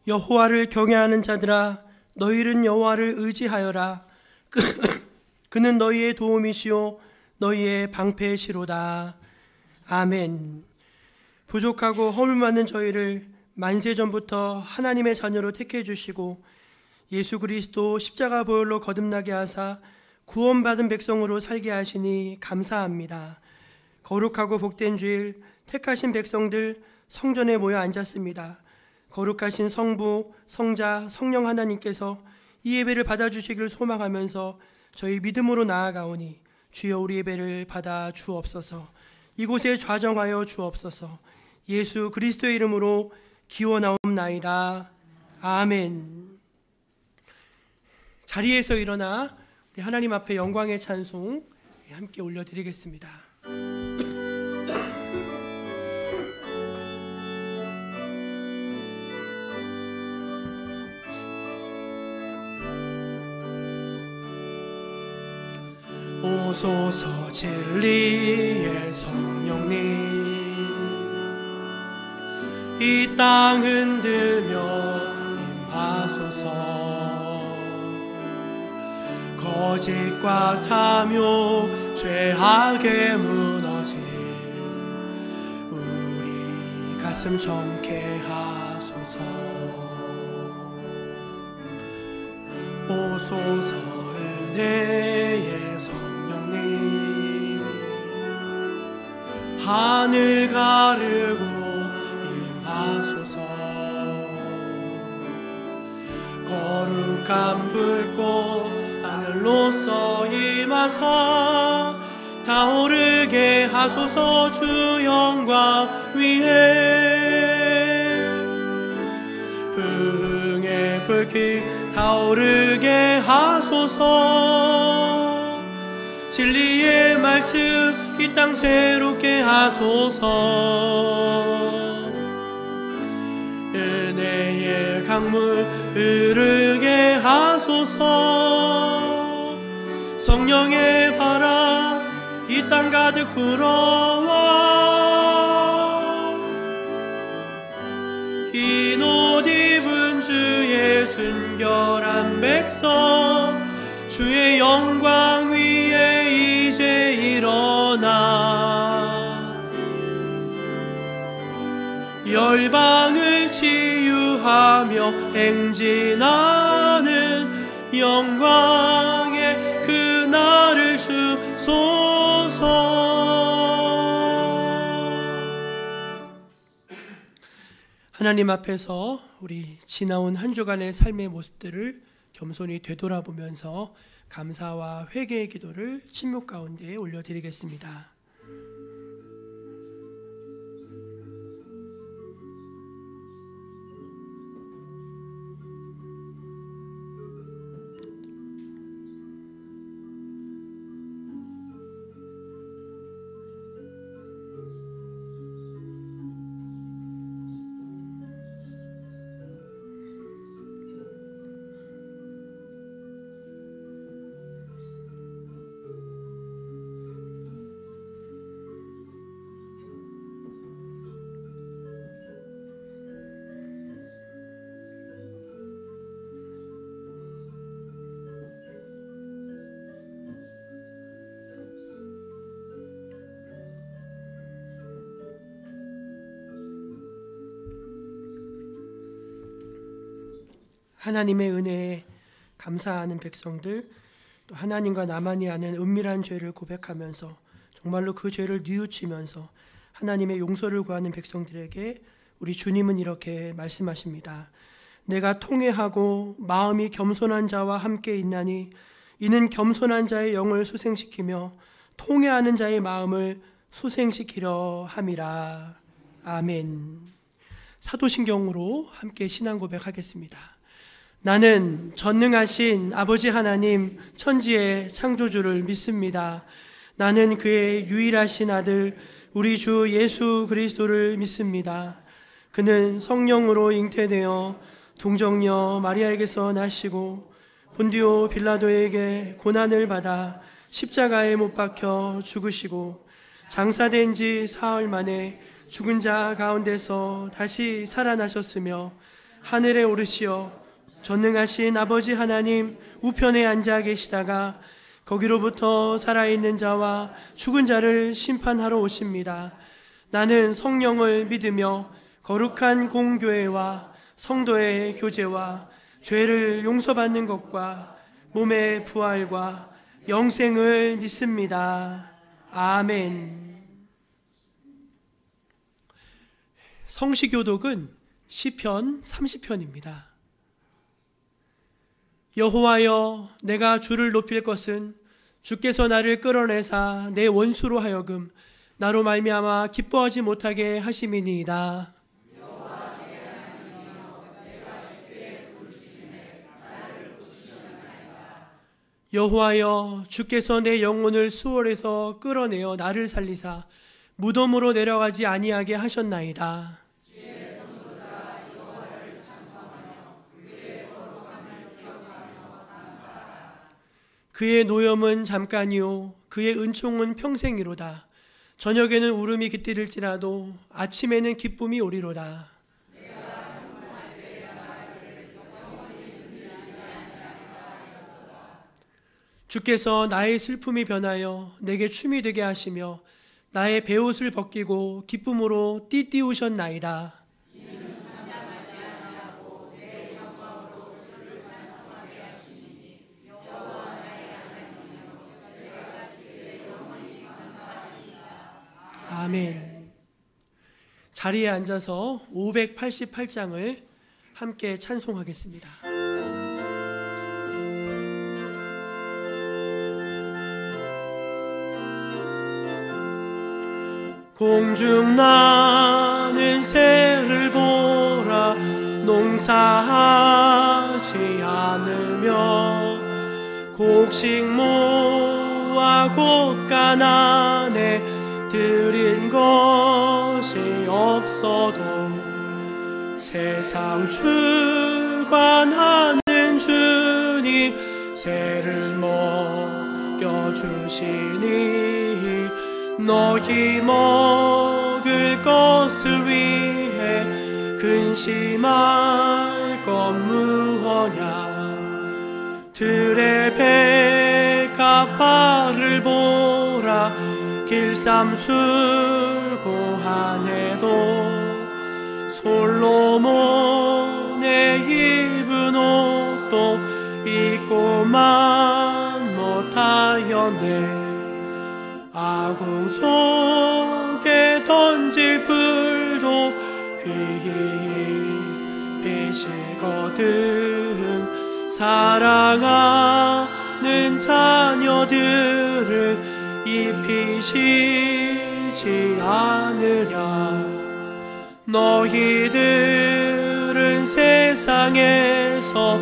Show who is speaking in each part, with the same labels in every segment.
Speaker 1: 여호와를 경외하는 자들아, 너희는 여호와를 의지하여라. 그는 너희의 도움이시요 너희의 방패시로다. 아멘. 부족하고 허물 많은 저희를 만세전부터 하나님의 자녀로 택해 주시고 예수 그리스도 십자가 보혈로 거듭나게 하사 구원받은 백성으로 살게 하시니 감사합니다. 거룩하고 복된 주일, 택하신 백성들 성전에 모여 앉았습니다. 거룩하신 성부, 성자, 성령 하나님께서 이 예배를 받아주시기를 소망하면서 저희 믿음으로 나아가오니 주여 우리 예배를 받아 주옵소서. 이곳에 좌정하여 주옵소서. 예수 그리스도의 이름으로 기원하옵나이다. 아멘. 자리에서 일어나 우리 하나님 앞에 영광의 찬송 함께 올려드리겠습니다. 오소서 진리의 성령님, 이 땅 흔들며 임하소서. 거짓과 탐욕 죄악에 무너진 우리 가슴 정케 하소서. 오소서 은혜의 성령님, 하늘 가르고 임하소서. 거룩한 불꽃 하늘로서 임하사 타오르게 하소서. 주 영광 위에 부흥의 불길 타오르게 하소서. 진리의 말씀 이 땅 새롭게 하소서. 은혜의 강물 흐르게 하소서. 성령의 바람 이 땅 가득 불어와 흰 옷 입은 주의 순결한 백성, 주의 영광 위에 이제 일어나 열방을 치유하며 행진하는 영광의 그날을 주소서. 하나님 앞에서 우리 지나온 한 주간의 삶의 모습들을 겸손히 되돌아보면서 감사와 회개의 기도를 침묵 가운데 올려드리겠습니다. 하나님의 은혜에 감사하는 백성들, 또 하나님과 나만이 아는 은밀한 죄를 고백하면서 정말로 그 죄를 뉘우치면서 하나님의 용서를 구하는 백성들에게 우리 주님은 이렇게 말씀하십니다. 내가 통회하고 마음이 겸손한 자와 함께 있나니 이는 겸손한 자의 영을 소생시키며 통회하는 자의 마음을 소생시키려 함이라. 아멘. 사도신경으로 함께 신앙 고백하겠습니다. 나는 전능하신 아버지 하나님 천지의 창조주를 믿습니다. 나는 그의 유일하신 아들 우리 주 예수 그리스도를 믿습니다. 그는 성령으로 잉태되어 동정녀 마리아에게서 나시고 본디오 빌라도에게 고난을 받아 십자가에 못 박혀 죽으시고 장사된 지 사흘 만에 죽은 자 가운데서 다시 살아나셨으며 하늘에 오르시어 전능하신 아버지 하나님 우편에 앉아 계시다가 거기로부터 살아있는 자와 죽은 자를 심판하러 오십니다. 나는 성령을 믿으며 거룩한 공교회와 성도의 교제와 죄를 용서받는 것과 몸의 부활과 영생을 믿습니다. 아멘. 성시교독은 시편 30편입니다. 여호와여, 내가 주를 높일 것은 주께서 나를 끌어내사 내 원수로 하여금 나로 말미암아 기뻐하지 못하게 하심이니이다. 여호와여, 주께서 내 영혼을 수월에서 끌어내어 나를 살리사 무덤으로 내려가지 아니하게 하셨나이다. 그의 노염은 잠깐이요 그의 은총은 평생이로다. 저녁에는 울음이 깃들일지라도 아침에는 기쁨이 오리로다. 주께서 나의 슬픔이 변하여 내게 춤이 되게 하시며 나의 베옷을 벗기고 기쁨으로 띠띠우셨나이다. 아멘. 자리에 앉아서 588장을 함께 찬송하겠습니다. 공중 나는 새를 보라. 농사하지 않으며 곡식 모아 곳간 안에 드린 것이 없어도 세상 주관하는 주님 새를 먹여주시니 너희 먹을 것을 위해 근심할 것 무엇냐. 들의 백합화를 보라. 길쌈술고한에도 솔로몬의 입은 옷도 입고만 못하였네. 아궁 속에 던질 풀도 귀히 비시거든. 사랑하는 자녀들을 입히시지 않으랴. 너희들은 세상에서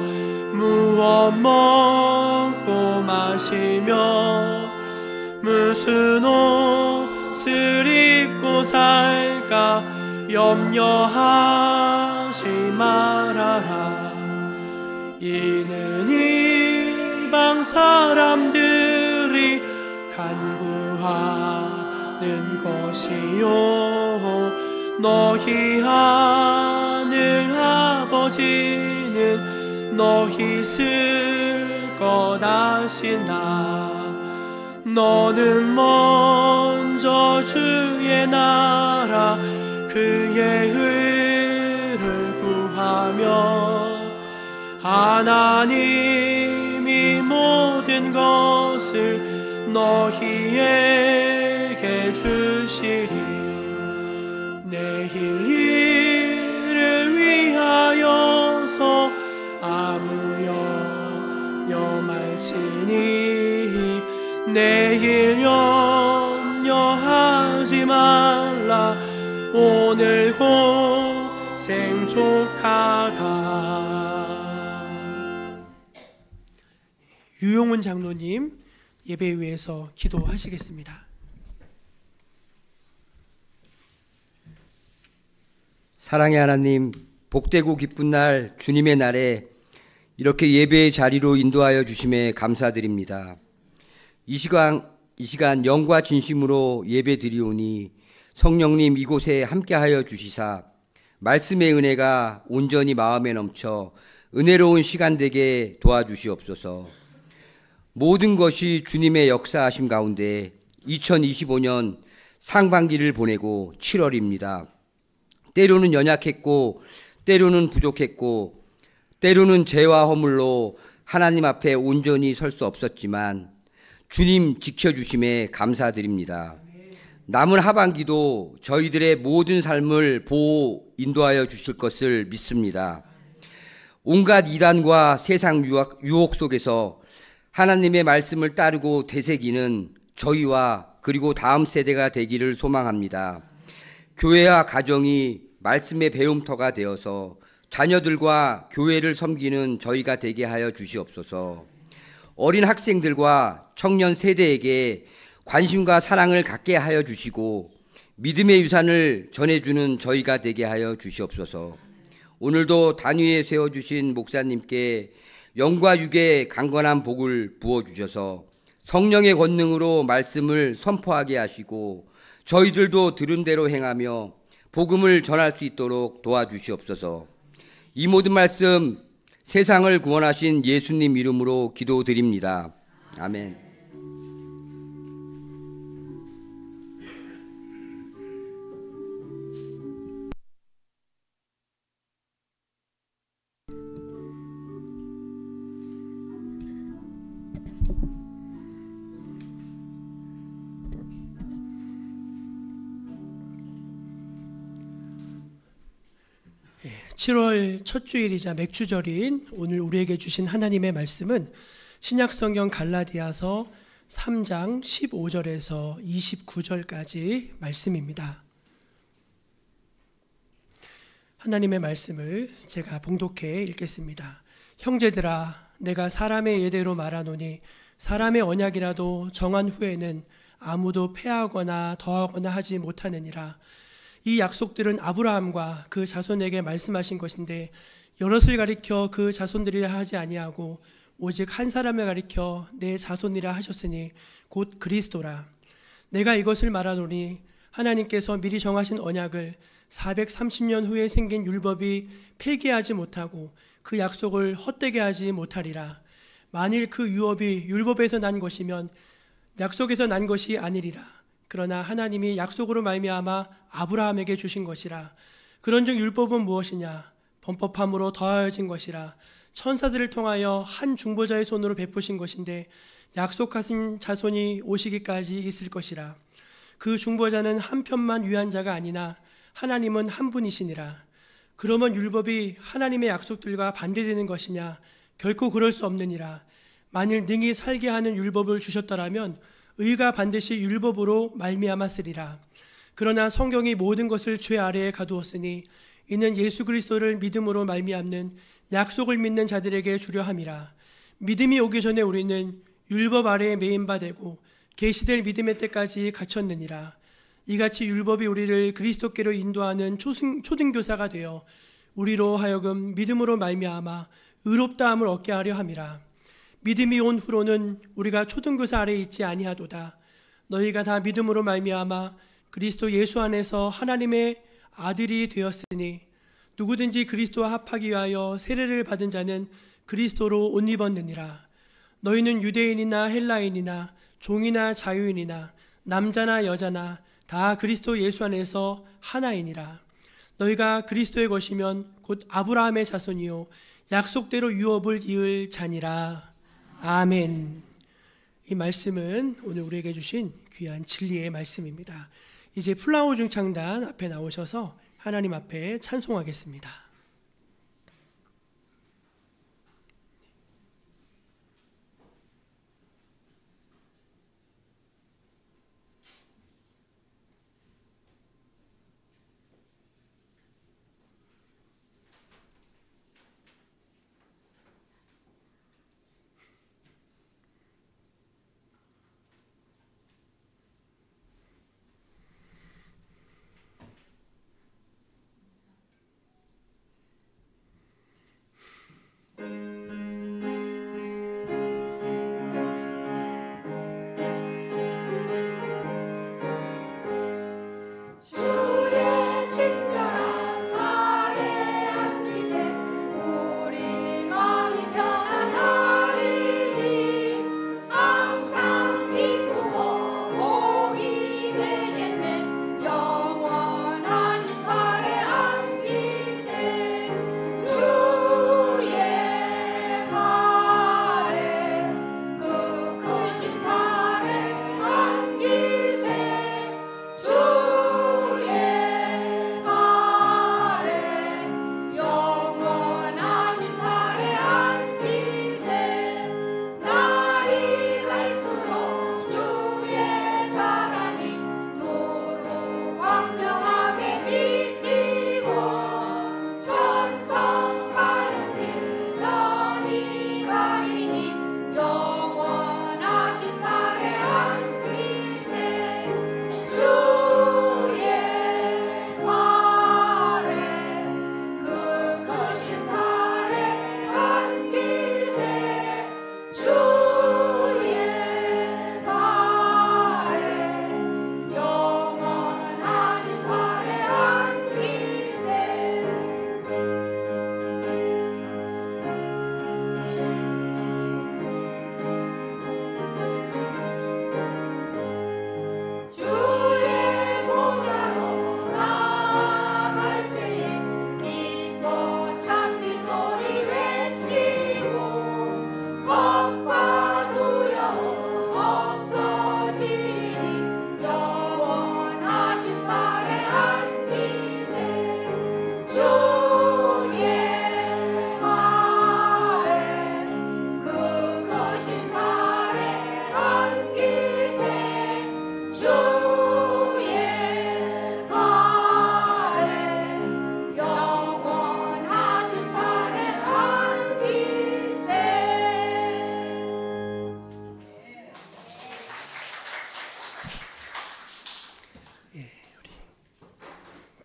Speaker 1: 무엇 먹고 마시며 무슨 옷을 입고 살까 염려하지 말아라. 이는 이방 사람들이 간구하는 것이요 너희 하늘 아버지는 너희 쓸 것 아시나. 너는 먼저 주의 나라 그의 의를 구하며 하나님이 모든 것을 너희에게 주시리. 내일 일을 위하여서 아무 염려말지니 내일 염려하지 말라. 오늘 고생 족하다. 유용훈 장로님 예배 위에서 기도하시겠습니다.
Speaker 2: 사랑의 하나님, 복되고 기쁜 날 주님의 날에 이렇게 예배의 자리로 인도하여 주심에 감사드립니다. 이 시간 영과 진심으로 예배 드리오니 성령님 이곳에 함께하여 주시사 말씀의 은혜가 온전히 마음에 넘쳐 은혜로운 시간 되게 도와주시옵소서. 모든 것이 주님의 역사하심 가운데 2025년 상반기를 보내고 7월입니다. 때로는 연약했고 때로는 부족했고 때로는 죄와 허물로 하나님 앞에 온전히 설 수 없었지만 주님 지켜주심에 감사드립니다. 남은 하반기도 저희들의 모든 삶을 보호 인도하여 주실 것을 믿습니다. 온갖 이단과 세상 유혹 속에서 하나님의 말씀을 따르고 되새기는 저희와 그리고 다음 세대가 되기를 소망합니다. 교회와 가정이 말씀의 배움터가 되어서 자녀들과 교회를 섬기는 저희가 되게 하여 주시옵소서. 어린 학생들과 청년 세대에게 관심과 사랑을 갖게 하여 주시고 믿음의 유산을 전해주는 저희가 되게 하여 주시옵소서. 오늘도 단위에 세워주신 목사님께 영과 육의 강건한 복을 부어주셔서 성령의 권능으로 말씀을 선포하게 하시고 저희들도 들은 대로 행하며 복음을 전할 수 있도록 도와주시옵소서. 이 모든 말씀 세상을 구원하신 예수님 이름으로 기도드립니다. 아멘.
Speaker 1: 예, 7월 첫 주일이자 맥주절인 오늘 우리에게 주신 하나님의 말씀은 신약성경 갈라디아서 3장 15절에서 29절까지 말씀입니다. 하나님의 말씀을 제가 봉독해 읽겠습니다. 형제들아, 내가 사람의 예대로 말하노니 사람의 언약이라도 정한 후에는 아무도 폐하거나 더하거나 하지 못하느니라. 이 약속들은 아브라함과 그 자손에게 말씀하신 것인데 여럿을 가리켜 그 자손들이라 하지 아니하고 오직 한 사람을 가리켜 내 자손이라 하셨으니 곧 그리스도라. 내가 이것을 말하노니 하나님께서 미리 정하신 언약을 430년 후에 생긴 율법이 폐기하지 못하고 그 약속을 헛되게 하지 못하리라. 만일 그 유업이 율법에서 난 것이면 약속에서 난 것이 아니리라. 그러나 하나님이 약속으로 말미암아 아브라함에게 주신 것이라. 그런즉 율법은 무엇이냐? 범법함으로 더하여진 것이라. 천사들을 통하여 한 중보자의 손으로 베푸신 것인데 약속하신 자손이 오시기까지 있을 것이라. 그 중보자는 한 편만 위한 자가 아니나 하나님은 한 분이시니라. 그러면 율법이 하나님의 약속들과 반대되는 것이냐? 결코 그럴 수 없느니라. 만일 능히 살게 하는 율법을 주셨더라면 의가 반드시 율법으로 말미암았으리라. 그러나 성경이 모든 것을 죄 아래에 가두었으니 이는 예수 그리스도를 믿음으로 말미암는 약속을 믿는 자들에게 주려 함이라. 믿음이 오기 전에 우리는 율법 아래에 매인 바 되고 계시될 믿음의 때까지 갇혔느니라. 이같이 율법이 우리를 그리스도께로 인도하는 초등교사가 되어 우리로 하여금 믿음으로 말미암아 의롭다함을 얻게 하려 함이라. 믿음이 온 후로는 우리가 초등교사 아래에 있지 아니하도다. 너희가 다 믿음으로 말미암아 그리스도 예수 안에서 하나님의 아들이 되었으니 누구든지 그리스도와 합하기 위하여 세례를 받은 자는 그리스도로 옷 입었느니라. 너희는 유대인이나 헬라인이나 종이나 자유인이나 남자나 여자나 다 그리스도 예수 안에서 하나이니라. 너희가 그리스도의 것이면 곧 아브라함의 자손이요 약속대로 유업을 이을 자니라. 아멘. 이 말씀은 오늘 우리에게 주신 귀한 진리의 말씀입니다. 이제 플라워 중창단 앞에 나오셔서 하나님 앞에 찬송하겠습니다.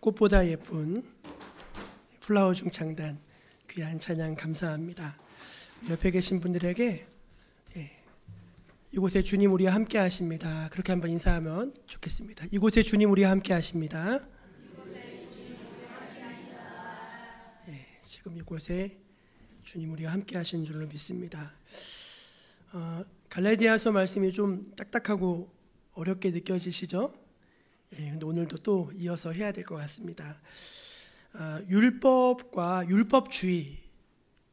Speaker 1: 꽃보다 예쁜 플라워 중창단 귀한 찬양 감사합니다. 옆에 계신 분들에게 이곳에 주님 우리와 함께 하십니다. 그렇게 한번 인사하면 좋겠습니다. 이곳에 주님 우리와 함께 하십니다. 지금 이곳에 주님 우리와 함께 하신 줄로 믿습니다. 갈라디아서 말씀이 좀 딱딱하고 어렵게 느껴지시죠? 근데 오늘도 또 이어서 해야 될 것 같습니다. 율법과 율법주의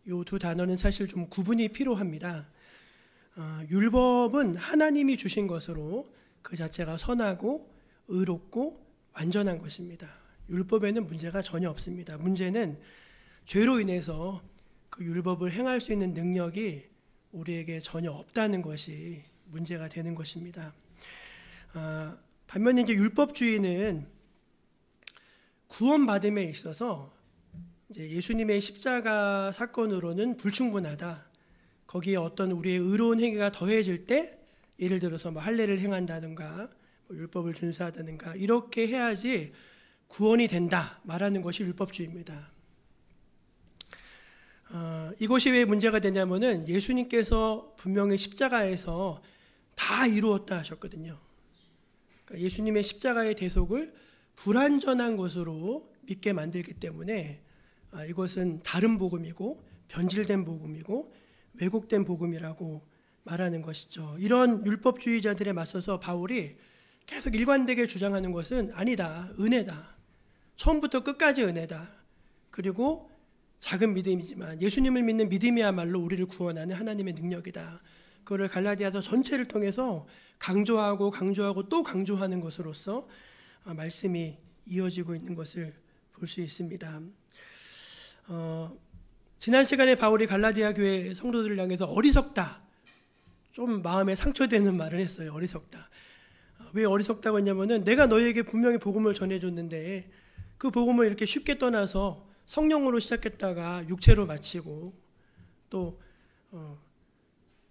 Speaker 1: 이 두 단어는 사실 좀 구분이 필요합니다. 율법은 하나님이 주신 것으로 그 자체가 선하고 의롭고 완전한 것입니다. 율법에는 문제가 전혀 없습니다. 문제는 죄로 인해서 그 율법을 행할 수 있는 능력이 우리에게 전혀 없다는 것이 문제가 되는 것입니다. 반면에 이제 율법주의는 구원받음에 있어서 이제 예수님의 십자가 사건으로는 불충분하다. 거기에 어떤 우리의 의로운 행위가 더해질 때, 예를 들어서 뭐 할례를 행한다든가 뭐 율법을 준수하다든가 이렇게 해야지 구원이 된다 말하는 것이 율법주의입니다. 이것이 왜 문제가 되냐면은 예수님께서 분명히 십자가에서 다 이루었다 하셨거든요. 그러니까 예수님의 십자가의 대속을 불완전한 것으로 믿게 만들기 때문에 이것은 다른 복음이고 변질된 복음이고 왜곡된 복음이라고 말하는 것이죠. 이런 율법주의자들에 맞서서 바울이 계속 일관되게 주장하는 것은 아니다, 은혜다, 처음부터 끝까지 은혜다, 그리고 작은 믿음이지만 예수님을 믿는 믿음이야말로 우리를 구원하는 하나님의 능력이다. 그거를 갈라디아서 전체를 통해서 강조하고 또 강조하는 것으로서 말씀이 이어지고 있는 것을 볼 수 있습니다. 지난 시간에 바울이 갈라디아 교회 성도들을 향해서 어리석다, 좀 마음에 상처되는 말을 했어요. 어리석다. 왜 어리석다고 했냐면은 내가 너희에게 분명히 복음을 전해줬는데 그 복음을 이렇게 쉽게 떠나서 성령으로 시작했다가 육체로 마치고 또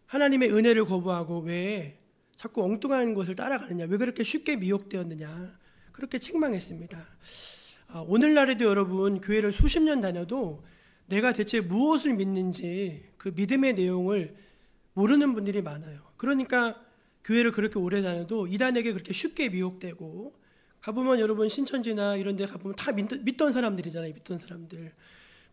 Speaker 1: 하나님의 은혜를 거부하고 왜 자꾸 엉뚱한 것을 따라가느냐, 왜 그렇게 쉽게 미혹되었느냐, 그렇게 책망했습니다. 오늘날에도 여러분 교회를 수십 년 다녀도 내가 대체 무엇을 믿는지 그 믿음의 내용을 모르는 분들이 많아요. 그러니까 교회를 그렇게 오래 다녀도 이단에게 그렇게 쉽게 미혹되고, 가보면 여러분 신천지나 이런 데 가보면 다 믿던 사람들이잖아요. 믿던 사람들.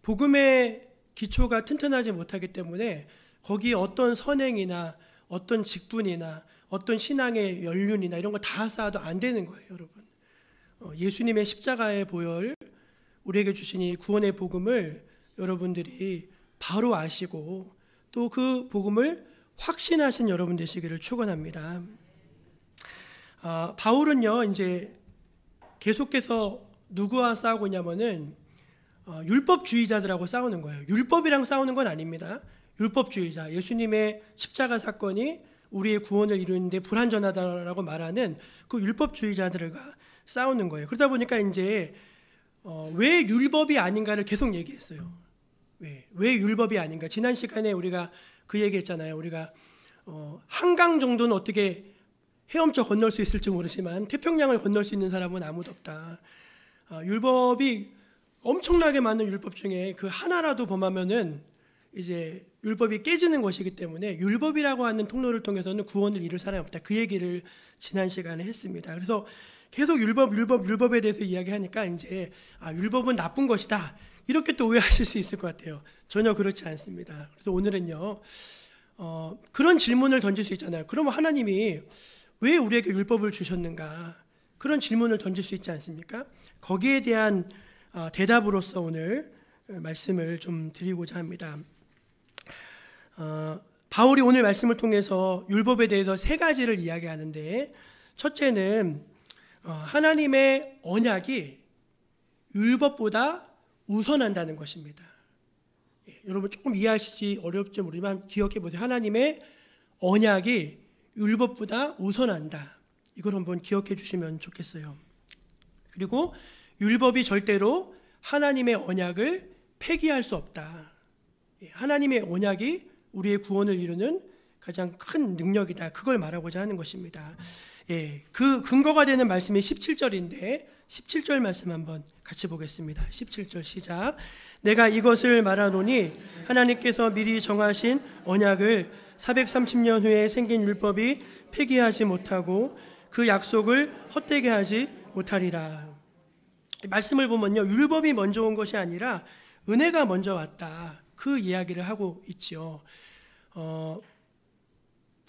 Speaker 1: 복음의 기초가 튼튼하지 못하기 때문에 거기에 어떤 선행이나 어떤 직분이나 어떤 신앙의 연륜이나 이런 거 다 쌓아도 안 되는 거예요, 여러분. 예수님의 십자가의 보혈, 우리에게 주신 이 구원의 복음을 여러분들이 바로 아시고 또 그 복음을 확신하신 여러분 되시기를 축원합니다. 바울은요, 이제 계속해서 누구와 싸우고 있냐면은 율법주의자들하고 싸우는 거예요. 율법이랑 싸우는 건 아닙니다. 율법주의자, 예수님의 십자가 사건이 우리의 구원을 이루는데 불완전하다라고 말하는 그 율법주의자들과 싸우는 거예요. 그러다 보니까 이제 왜 율법이 아닌가를 계속 얘기했어요. 왜 율법이 아닌가? 지난 시간에 우리가 그 얘기했잖아요. 우리가 한강 정도는 어떻게 헤엄쳐 건널 수 있을지 모르지만 태평양을 건널 수 있는 사람은 아무도 없다. 율법이 엄청나게 많은 율법 중에 그 하나라도 범하면은 이제 율법이 깨지는 것이기 때문에 율법이라고 하는 통로를 통해서는 구원을 이룰 사람이 없다. 그 얘기를 지난 시간에 했습니다. 그래서 계속 율법에 대해서 이야기하니까 이제 율법은 나쁜 것이다, 이렇게 또 오해하실 수 있을 것 같아요. 전혀 그렇지 않습니다. 그래서 오늘은요, 그런 질문을 던질 수 있잖아요. 그러면 하나님이 왜 우리에게 율법을 주셨는가? 그런 질문을 던질 수 있지 않습니까? 거기에 대한 대답으로서 오늘 말씀을 좀 드리고자 합니다. 바울이 오늘 말씀을 통해서 율법에 대해서 세 가지를 이야기하는데, 첫째는 하나님의 언약이 율법보다 우선한다는 것입니다. 여러분 조금 이해하시기 어렵지 모르지만 기억해 보세요. 하나님의 언약이 율법보다 우선한다. 이걸 한번 기억해 주시면 좋겠어요. 그리고 율법이 절대로 하나님의 언약을 폐기할 수 없다. 하나님의 언약이 우리의 구원을 이루는 가장 큰 능력이다. 그걸 말하고자 하는 것입니다. 그 근거가 되는 말씀이 17절인데 17절 말씀 한번 같이 보겠습니다. 17절 시작. 내가 이것을 말하노니 하나님께서 미리 정하신 언약을 430년 후에 생긴 율법이 폐기하지 못하고 그 약속을 헛되게 하지 못하리라. 말씀을 보면요, 율법이 먼저 온 것이 아니라 은혜가 먼저 왔다, 그 이야기를 하고 있지요.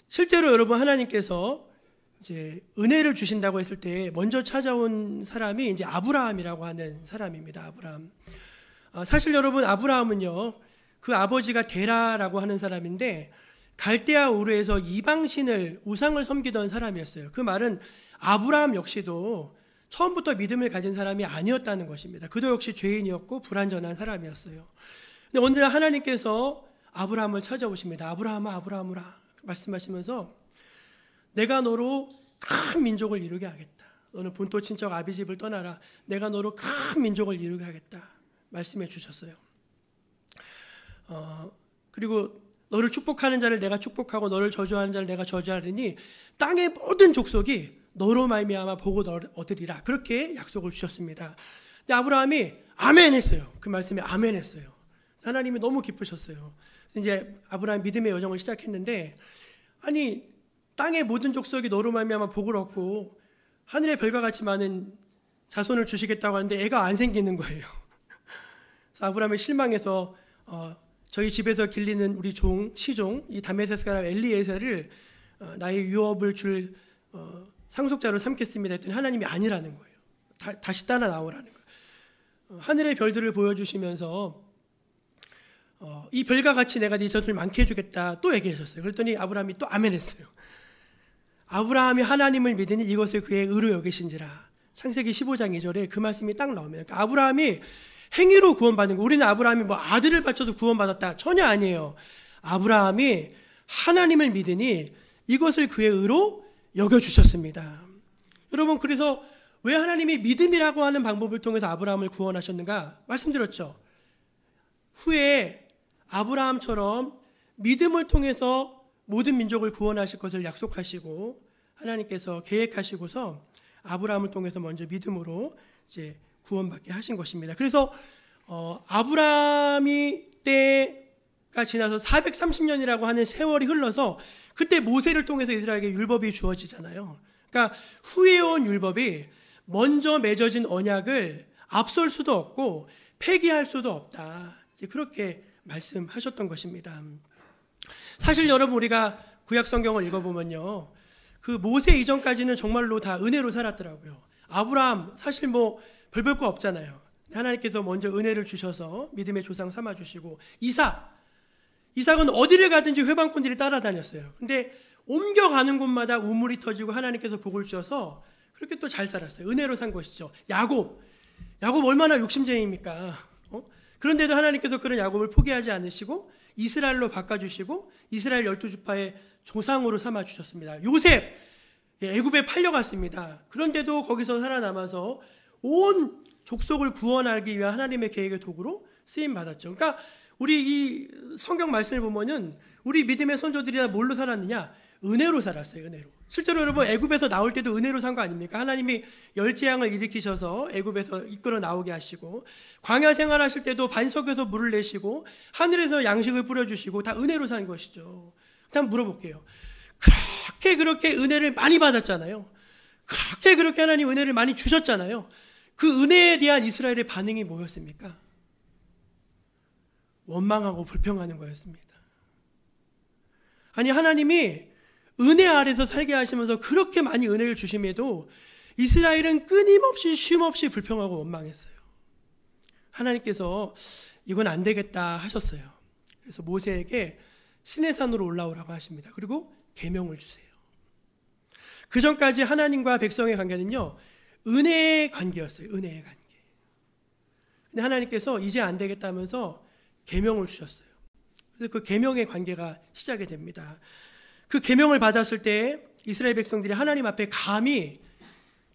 Speaker 1: 실제로 여러분, 하나님께서 이제 은혜를 주신다고 했을 때 먼저 찾아온 사람이 이제 아브라함이라고 하는 사람입니다. 아브라함. 사실 여러분, 아브라함은요, 그 아버지가 데라라고 하는 사람인데 갈대아 우르에서 이방신을, 우상을 섬기던 사람이었어요. 그 말은 아브라함 역시도 처음부터 믿음을 가진 사람이 아니었다는 것입니다. 그도 역시 죄인이었고 불완전한 사람이었어요. 근데 오늘 하나님께서 아브라함을 찾아오십니다. 아브라함아, 아브라함아 말씀하시면서 내가 너로 큰 민족을 이루게 하겠다. 너는 본토 친척 아비집을 떠나라. 내가 너로 큰 민족을 이루게 하겠다 말씀해 주셨어요. 그리고 너를 축복하는 자를 내가 축복하고 너를 저주하는 자를 내가 저주하리니 땅의 모든 족속이 너로 말미암아 복을 얻으리라. 그렇게 약속을 주셨습니다. 근데 아브라함이 아멘 했어요. 그 말씀에 아멘 했어요. 하나님이 너무 기쁘셨어요. 그래서 이제 아브라함 믿음의 여정을 시작했는데, 아니 땅의 모든 족속이 너로 말미암아 복을 얻고 하늘의 별과 같이 많은 자손을 주시겠다고 하는데 애가 안 생기는 거예요. 그래서 아브라함이 실망해서 저희 집에서 길리는 우리 시종 이 다메섹 사람 엘리에셀을 나의 유업을 줄 상속자로 삼겠습니다 했더니 하나님이 아니라는 거예요. 다시 따라 나오라는 거예요. 하늘의 별들을 보여주시면서 이 별과 같이 내가 네 젖을 많게 해주겠다 또 얘기하셨어요. 그랬더니 아브라함이 또 아멘 했어요. 아브라함이 하나님을 믿으니 이것을 그의 의로 여기신지라. 창세기 15장 2절에 그 말씀이 딱 나오면, 그러니까 아브라함이 행위로 구원받는 거. 우리는 아브라함이 뭐 아들을 바쳐도 구원받았다, 전혀 아니에요. 아브라함이 하나님을 믿으니 이것을 그의 의로 여겨주셨습니다. 여러분, 그래서 왜 하나님이 믿음이라고 하는 방법을 통해서 아브라함을 구원하셨는가 말씀드렸죠. 후에 아브라함처럼 믿음을 통해서 모든 민족을 구원하실 것을 약속하시고 하나님께서 계획하시고서 아브라함을 통해서 먼저 믿음으로 이제 구원받게 하신 것입니다. 그래서 아브라함이 때가 지나서 430년이라고 하는 세월이 흘러서 그때 모세를 통해서 이스라엘에게 율법이 주어지잖아요. 그러니까 후에 온 율법이 먼저 맺어진 언약을 앞설 수도 없고 폐기할 수도 없다, 이제 그렇게 말씀하셨던 것입니다. 사실 여러분, 우리가 구약 성경을 읽어보면요, 그 모세 이전까지는 정말로 다 은혜로 살았더라고요. 아브라함 사실 뭐 별별 거 없잖아요. 하나님께서 먼저 은혜를 주셔서 믿음의 조상 삼아주시고, 이삭은 어디를 가든지 회방꾼들이 따라다녔어요. 근데 옮겨가는 곳마다 우물이 터지고 하나님께서 복을 주셔서 그렇게 또 잘 살았어요. 은혜로 산 것이죠. 야곱 얼마나 욕심쟁이입니까? 그런데도 하나님께서 그런 야곱을 포기하지 않으시고 이스라엘로 바꿔주시고 이스라엘 12지파의 조상으로 삼아주셨습니다. 요셉, 애굽에 팔려갔습니다. 그런데도 거기서 살아남아서 온 족속을 구원하기 위한 하나님의 계획의 도구로 쓰임받았죠. 그러니까 우리 이 성경 말씀을 보면은 우리 믿음의 선조들이 뭘로 살았느냐? 은혜로 살았어요. 은혜로. 실제로 여러분, 애굽에서 나올 때도 은혜로 산 거 아닙니까? 하나님이 열재앙을 일으키셔서 애굽에서 이끌어 나오게 하시고, 광야 생활하실 때도 반석에서 물을 내시고 하늘에서 양식을 뿌려주시고, 다 은혜로 산 것이죠. 한번 물어볼게요. 그렇게 은혜를 많이 받았잖아요. 그렇게 하나님 은혜를 많이 주셨잖아요. 그 은혜에 대한 이스라엘의 반응이 뭐였습니까? 원망하고 불평하는 거였습니다. 아니, 하나님이 은혜 아래서 살게 하시면서 그렇게 많이 은혜를 주심에도 이스라엘은 끊임없이 쉼없이 불평하고 원망했어요. 하나님께서 이건 안 되겠다 하셨어요. 그래서 모세에게 시내산으로 올라오라고 하십니다. 그리고 계명을 주세요. 그 전까지 하나님과 백성의 관계는요, 은혜의 관계였어요. 은혜의 관계. 근데 하나님께서 이제 안 되겠다 하면서 계명을 주셨어요. 그래서 그 계명의 관계가 시작이 됩니다. 그 계명을 받았을 때 이스라엘 백성들이 하나님 앞에 감히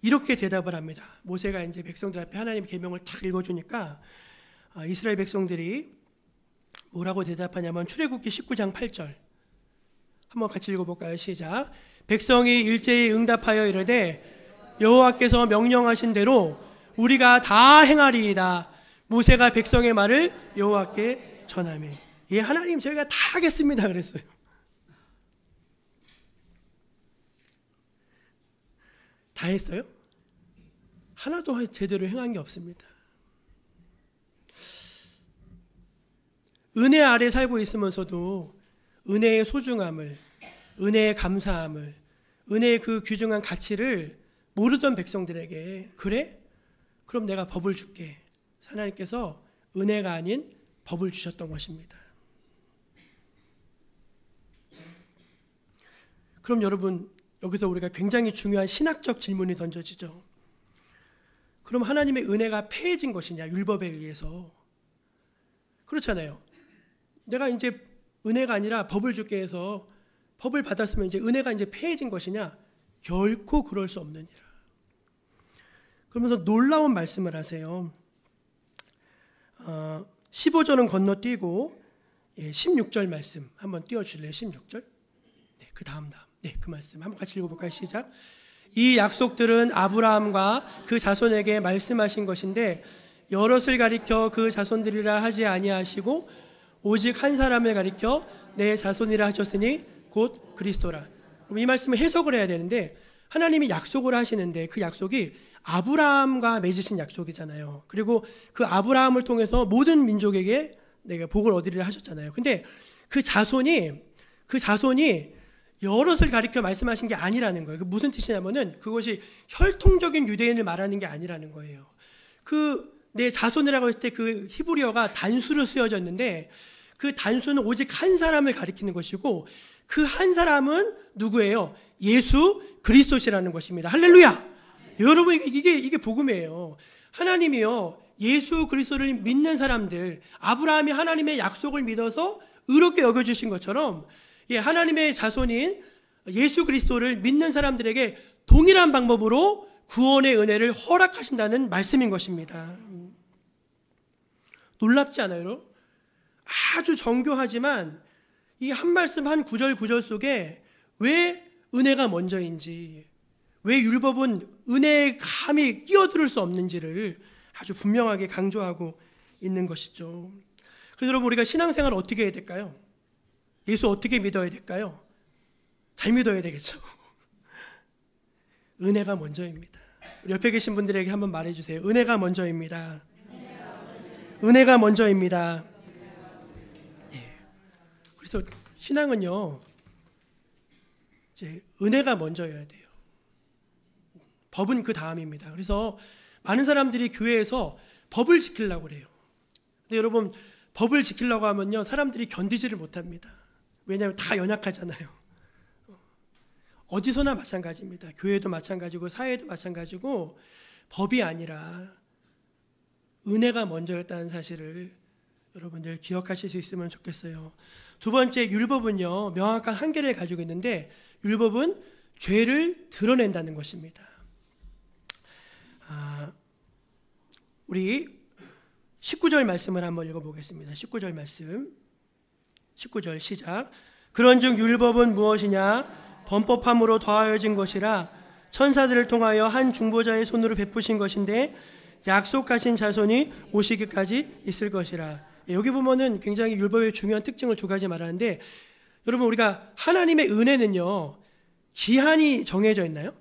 Speaker 1: 이렇게 대답을 합니다. 모세가 이제 백성들 앞에 하나님 계명을 딱 읽어주니까 이스라엘 백성들이 뭐라고 대답하냐면, 출애굽기 19장 8절 한번 같이 읽어볼까요? 시작. 백성이 일제히 응답하여 이르되 여호와께서 명령하신 대로 우리가 다 행하리이다. 모세가 백성의 말을 여호와께 전하며. 예, 하나님 저희가 다 하겠습니다 그랬어요. 다 했어요? 하나도 제대로 행한 게 없습니다. 은혜 아래 살고 있으면서도 은혜의 소중함을, 은혜의 감사함을, 은혜의 그 귀중한 가치를 모르던 백성들에게, 그래? 그럼 내가 법을 줄게. 하나님께서 은혜가 아닌 법을 주셨던 것입니다. 그럼 여러분, 여기서 우리가 굉장히 중요한 신학적 질문이 던져지죠. 그럼 하나님의 은혜가 폐해진 것이냐, 율법에 의해서? 그렇잖아요. 내가 이제 은혜가 아니라 법을 줄게 해서 법을 받았으면 이제 은혜가 이제 폐해진 것이냐? 결코 그럴 수 없느니라. 그러면서 놀라운 말씀을 하세요. 15절은 건너뛰고 16절 말씀 한번 띄워주실래요? 16절. 네, 그 다음. 네, 그 말씀 한번 같이 읽어볼까요? 시작. 이 약속들은 아브라함과 그 자손에게 말씀하신 것인데 여럿을 가리켜 그 자손들이라 하지 아니하시고 오직 한 사람을 가리켜 내 자손이라 하셨으니 곧 그리스도라. 이 말씀을 해석을 해야 되는데, 하나님이 약속을 하시는데 그 약속이 아브라함과 맺으신 약속이잖아요. 그리고 그 아브라함을 통해서 모든 민족에게 내가 복을 얻으리라 하셨잖아요. 근데 그 자손이 여럿을 가리켜 말씀하신 게 아니라는 거예요. 그 무슨 뜻이냐면은 그것이 혈통적인 유대인을 말하는 게 아니라는 거예요. 그 내 자손이라고 했을 때 그 히브리어가 단수로 쓰여졌는데 그 단수는 오직 한 사람을 가리키는 것이고 그 한 사람은 누구예요? 예수 그리스도시라는 것입니다. 할렐루야! 여러분, 이게 복음이에요. 하나님이요, 예수 그리스도를 믿는 사람들, 아브라함이 하나님의 약속을 믿어서 의롭게 여겨주신 것처럼 하나님의 자손인 예수 그리스도를 믿는 사람들에게 동일한 방법으로 구원의 은혜를 허락하신다는 말씀인 것입니다. 놀랍지 않아요? 아주 정교하지만 이 한 말씀 한 구절 속에 왜 은혜가 먼저인지, 왜 율법은 은혜에 감히 끼어들 수 없는지를 아주 분명하게 강조하고 있는 것이죠. 그래서 여러분, 우리가 신앙생활을 어떻게 해야 될까요? 예수 어떻게 믿어야 될까요? 잘 믿어야 되겠죠. 은혜가 먼저입니다. 우리 옆에 계신 분들에게 한번 말해주세요. 은혜가 먼저입니다. 은혜가 먼저입니다. 네. 그래서 신앙은요, 이제 은혜가 먼저여야 돼요. 법은 그 다음입니다. 그래서 많은 사람들이 교회에서 법을 지키려고 그래요. 근데 여러분, 법을 지키려고 하면요, 사람들이 견디지를 못합니다. 왜냐하면 다 연약하잖아요. 어디서나 마찬가지입니다. 교회도 마찬가지고 사회도 마찬가지고 법이 아니라 은혜가 먼저였다는 사실을 여러분들 기억하실 수 있으면 좋겠어요. 두 번째, 율법은요, 명확한 한계를 가지고 있는데 율법은 죄를 드러낸다는 것입니다. 우리 19절 말씀을 한번 읽어보겠습니다. 19절 말씀. 19절 시작. 그런즉 율법은 무엇이냐? 범법함으로 더하여진 것이라 천사들을 통하여 한 중보자의 손으로 베푸신 것인데 약속하신 자손이 오시기까지 있을 것이라. 여기 보면은 굉장히 율법의 중요한 특징을 두 가지 말하는데, 여러분, 우리가 하나님의 은혜는요, 기한이 정해져 있나요?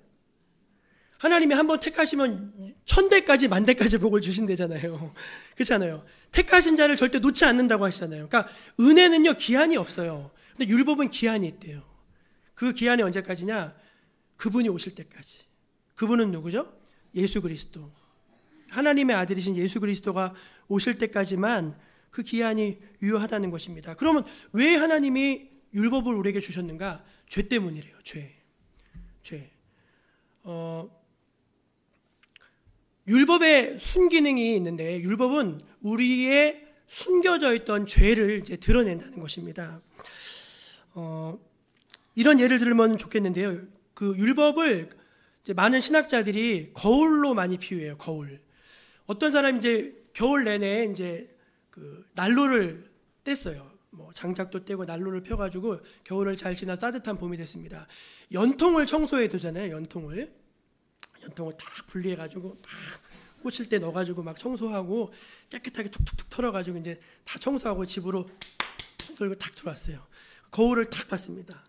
Speaker 1: 하나님이 한번 택하시면 1000대까지 10,000대까지 복을 주신대잖아요. 그렇잖아요. 택하신 자를 절대 놓지 않는다고 하시잖아요. 그러니까 은혜는요, 기한이 없어요. 근데 율법은 기한이 있대요. 그 기한이 언제까지냐? 그분이 오실 때까지. 그분은 누구죠? 예수 그리스도. 하나님의 아들이신 예수 그리스도가 오실 때까지만 그 기한이 유효하다는 것입니다. 그러면 왜 하나님이 율법을 우리에게 주셨는가? 죄 때문이래요. 죄. 율법의 순기능이 있는데, 율법은 우리의 숨겨져 있던 죄를 이제 드러낸다는 것입니다. 이런 예를 들면 좋겠는데요. 그 율법을 이제 많은 신학자들이 거울로 많이 비유해요. 거울. 어떤 사람이 이제 겨울 내내 이제 그 난로를 뗐어요. 뭐 장작도 떼고 난로를 펴가지고 겨울을 잘 지나 따뜻한 봄이 됐습니다. 연통을 청소해야 되잖아요. 연통을 딱 분리해가지고 막 꽂힐 때 넣어가지고 막 청소하고 깨끗하게 툭툭툭 털어가지고 이제 다 청소하고 집으로 들고 탁 들어왔어요. 거울을 탁 봤습니다.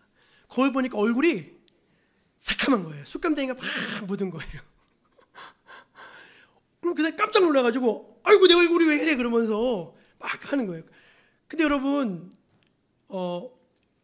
Speaker 1: 거울 보니까 얼굴이 새카만 거예요. 숯감댕이가 막 묻은 거예요. 그럼 그때 깜짝 놀라가지고 아이고 내 얼굴이 왜 이래 그러면서 막 하는 거예요. 근데 여러분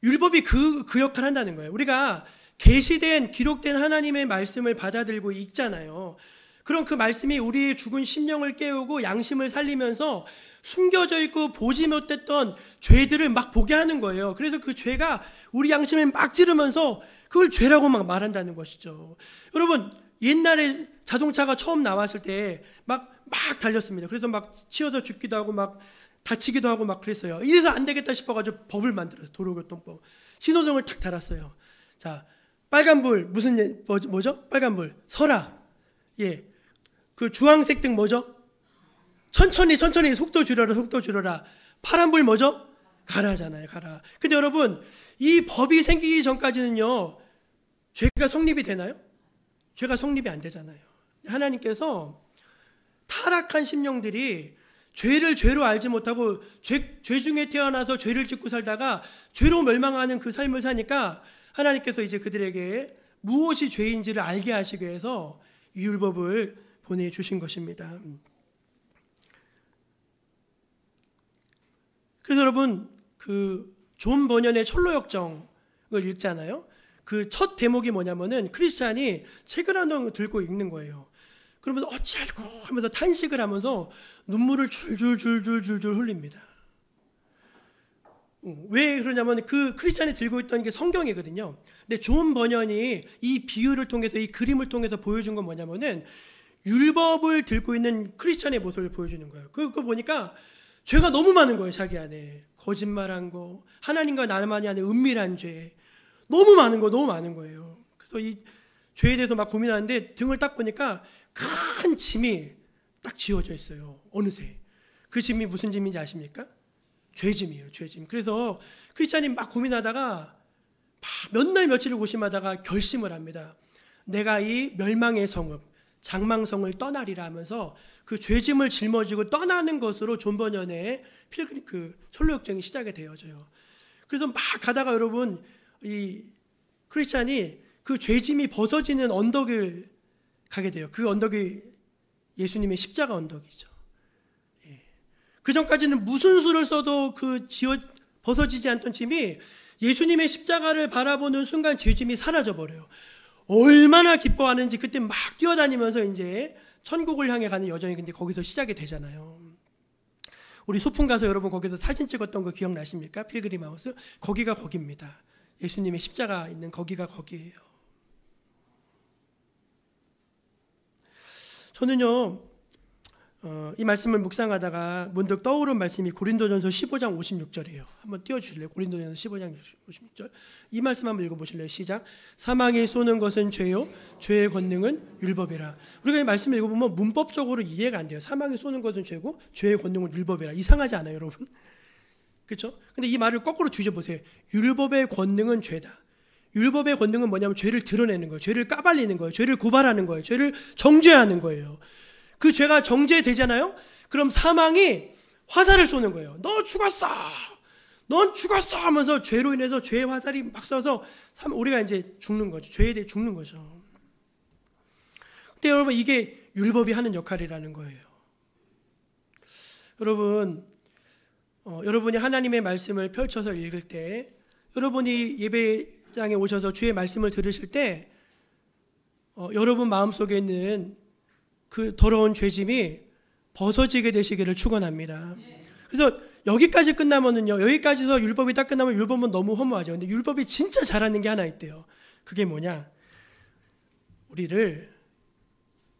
Speaker 1: 율법이 그 역할을 한다는 거예요. 우리가 계시된 기록된 하나님의 말씀을 받아들고 읽잖아요. 그럼 그 말씀이 우리의 죽은 심령을 깨우고 양심을 살리면서 숨겨져 있고 보지 못했던 죄들을 막 보게 하는 거예요. 그래서 그 죄가 우리 양심을 막 찌르면서 그걸 죄라고 막 말한다는 것이죠. 여러분 옛날에 자동차가 처음 나왔을 때 막 달렸습니다. 그래서 막 치여서 죽기도 하고 막 다치기도 하고 막 그랬어요. 이래서 안 되겠다 싶어가지고 법을 만들었어요. 도로교통법. 신호등을 탁 달았어요. 자, 빨간불 무슨 뭐죠? 빨간불 서라. 예, 그 주황색 등 뭐죠? 천천히 속도 줄여라. 파란불 뭐죠? 가라잖아요. 가라. 근데 여러분 이 법이 생기기 전까지는요 죄가 성립이 되나요? 죄가 성립이 안 되잖아요. 하나님께서 타락한 심령들이 죄를 죄로 알지 못하고 죄 중에 태어나서 죄를 짓고 살다가 죄로 멸망하는 그 삶을 사니까 하나님께서 이제 그들에게 무엇이 죄인지를 알게 하시기 위해서 이 율법을 보내주신 것입니다. 그래서 여러분 그 존 버년의 철로역정을 읽잖아요. 그 첫 대목이 뭐냐면은 크리스찬이 책을 하나 들고 읽는 거예요. 그러면서 어찌할꼬 하면서 탄식을 하면서 눈물을 줄줄 흘립니다. 왜 그러냐면 그 크리스찬이 들고 있던 게 성경이거든요. 근데 존 버년이 이 비유를 통해서 이 그림을 통해서 보여준 건 뭐냐면은 율법을 들고 있는 크리스찬의 모습을 보여주는 거예요. 그거 보니까 죄가 너무 많은 거예요. 자기 안에 거짓말한 거, 하나님과 나만이 하는 은밀한 죄 너무 많은 거예요. 그래서 이 죄에 대해서 막 고민하는데 등을 딱 보니까 큰 짐이 딱 지어져 있어요. 어느새 그 짐이 무슨 짐인지 아십니까? 죄짐이에요. 죄짐. 그래서 크리스찬이 막 고민하다가 몇 날 며칠을 고심하다가 결심을 합니다. 내가 이 멸망의 성읍 장망성을 떠나리라 하면서 그 죄짐을 짊어지고 떠나는 것으로 존 버년의 필그림 그 철로역정이 시작이 되어져요. 그래서 막 가다가 여러분 이 크리스찬이 그 죄짐이 벗어지는 언덕을 가게 돼요. 그 언덕이 예수님의 십자가 언덕이죠. 예. 그 전까지는 무슨 수를 써도 그 벗어지지 않던 짐이 예수님의 십자가를 바라보는 순간 죄짐이 사라져 버려요. 얼마나 기뻐하는지 그때 막 뛰어다니면서 이제 천국을 향해 가는 여정이 근데 거기서 시작이 되잖아요. 우리 소풍 가서 여러분 거기서 사진 찍었던 거 기억나십니까? 필그림 하우스. 거기가 거기입니다. 예수님의 십자가 있는 거기가 거기예요. 저는요 이 말씀을 묵상하다가 문득 떠오른 말씀이 고린도전서 15장 56절이에요. 한번 띄워주실래요? 고린도전서 15장 56절. 이 말씀 한번 읽어보실래요? 시작. 사망이 쏘는 것은 죄요 죄의 권능은 율법이라. 우리가 이 말씀을 읽어보면 문법적으로 이해가 안 돼요. 사망이 쏘는 것은 죄고 죄의 권능은 율법이라. 이상하지 않아요 여러분? 그렇죠? 근데 이 말을 거꾸로 뒤져보세요. 율법의 권능은 죄다. 율법의 권능은 뭐냐면 죄를 드러내는 거예요. 죄를 까발리는 거예요. 죄를 고발하는 거예요. 죄를 정죄하는 거예요. 그 죄가 정죄되잖아요. 그럼 사망이 화살을 쏘는 거예요. 너 죽었어. 넌 죽었어 하면서 죄로 인해서 죄의 화살이 막 쏴서 우리가 이제 죽는 거죠. 죄에 대해 죽는 거죠. 근데 여러분 이게 율법이 하는 역할이라는 거예요. 여러분 여러분이 하나님의 말씀을 펼쳐서 읽을 때 여러분이 예배장에 오셔서 주의 말씀을 들으실 때 여러분 마음속에 있는 그 더러운 죄짐이 벗어지게 되시기를 축원합니다. 그래서 여기까지 끝나면은요, 여기까지서 율법이 딱 끝나면 율법은 너무 허무하죠. 근데 율법이 진짜 잘하는 게 하나 있대요. 그게 뭐냐? 우리를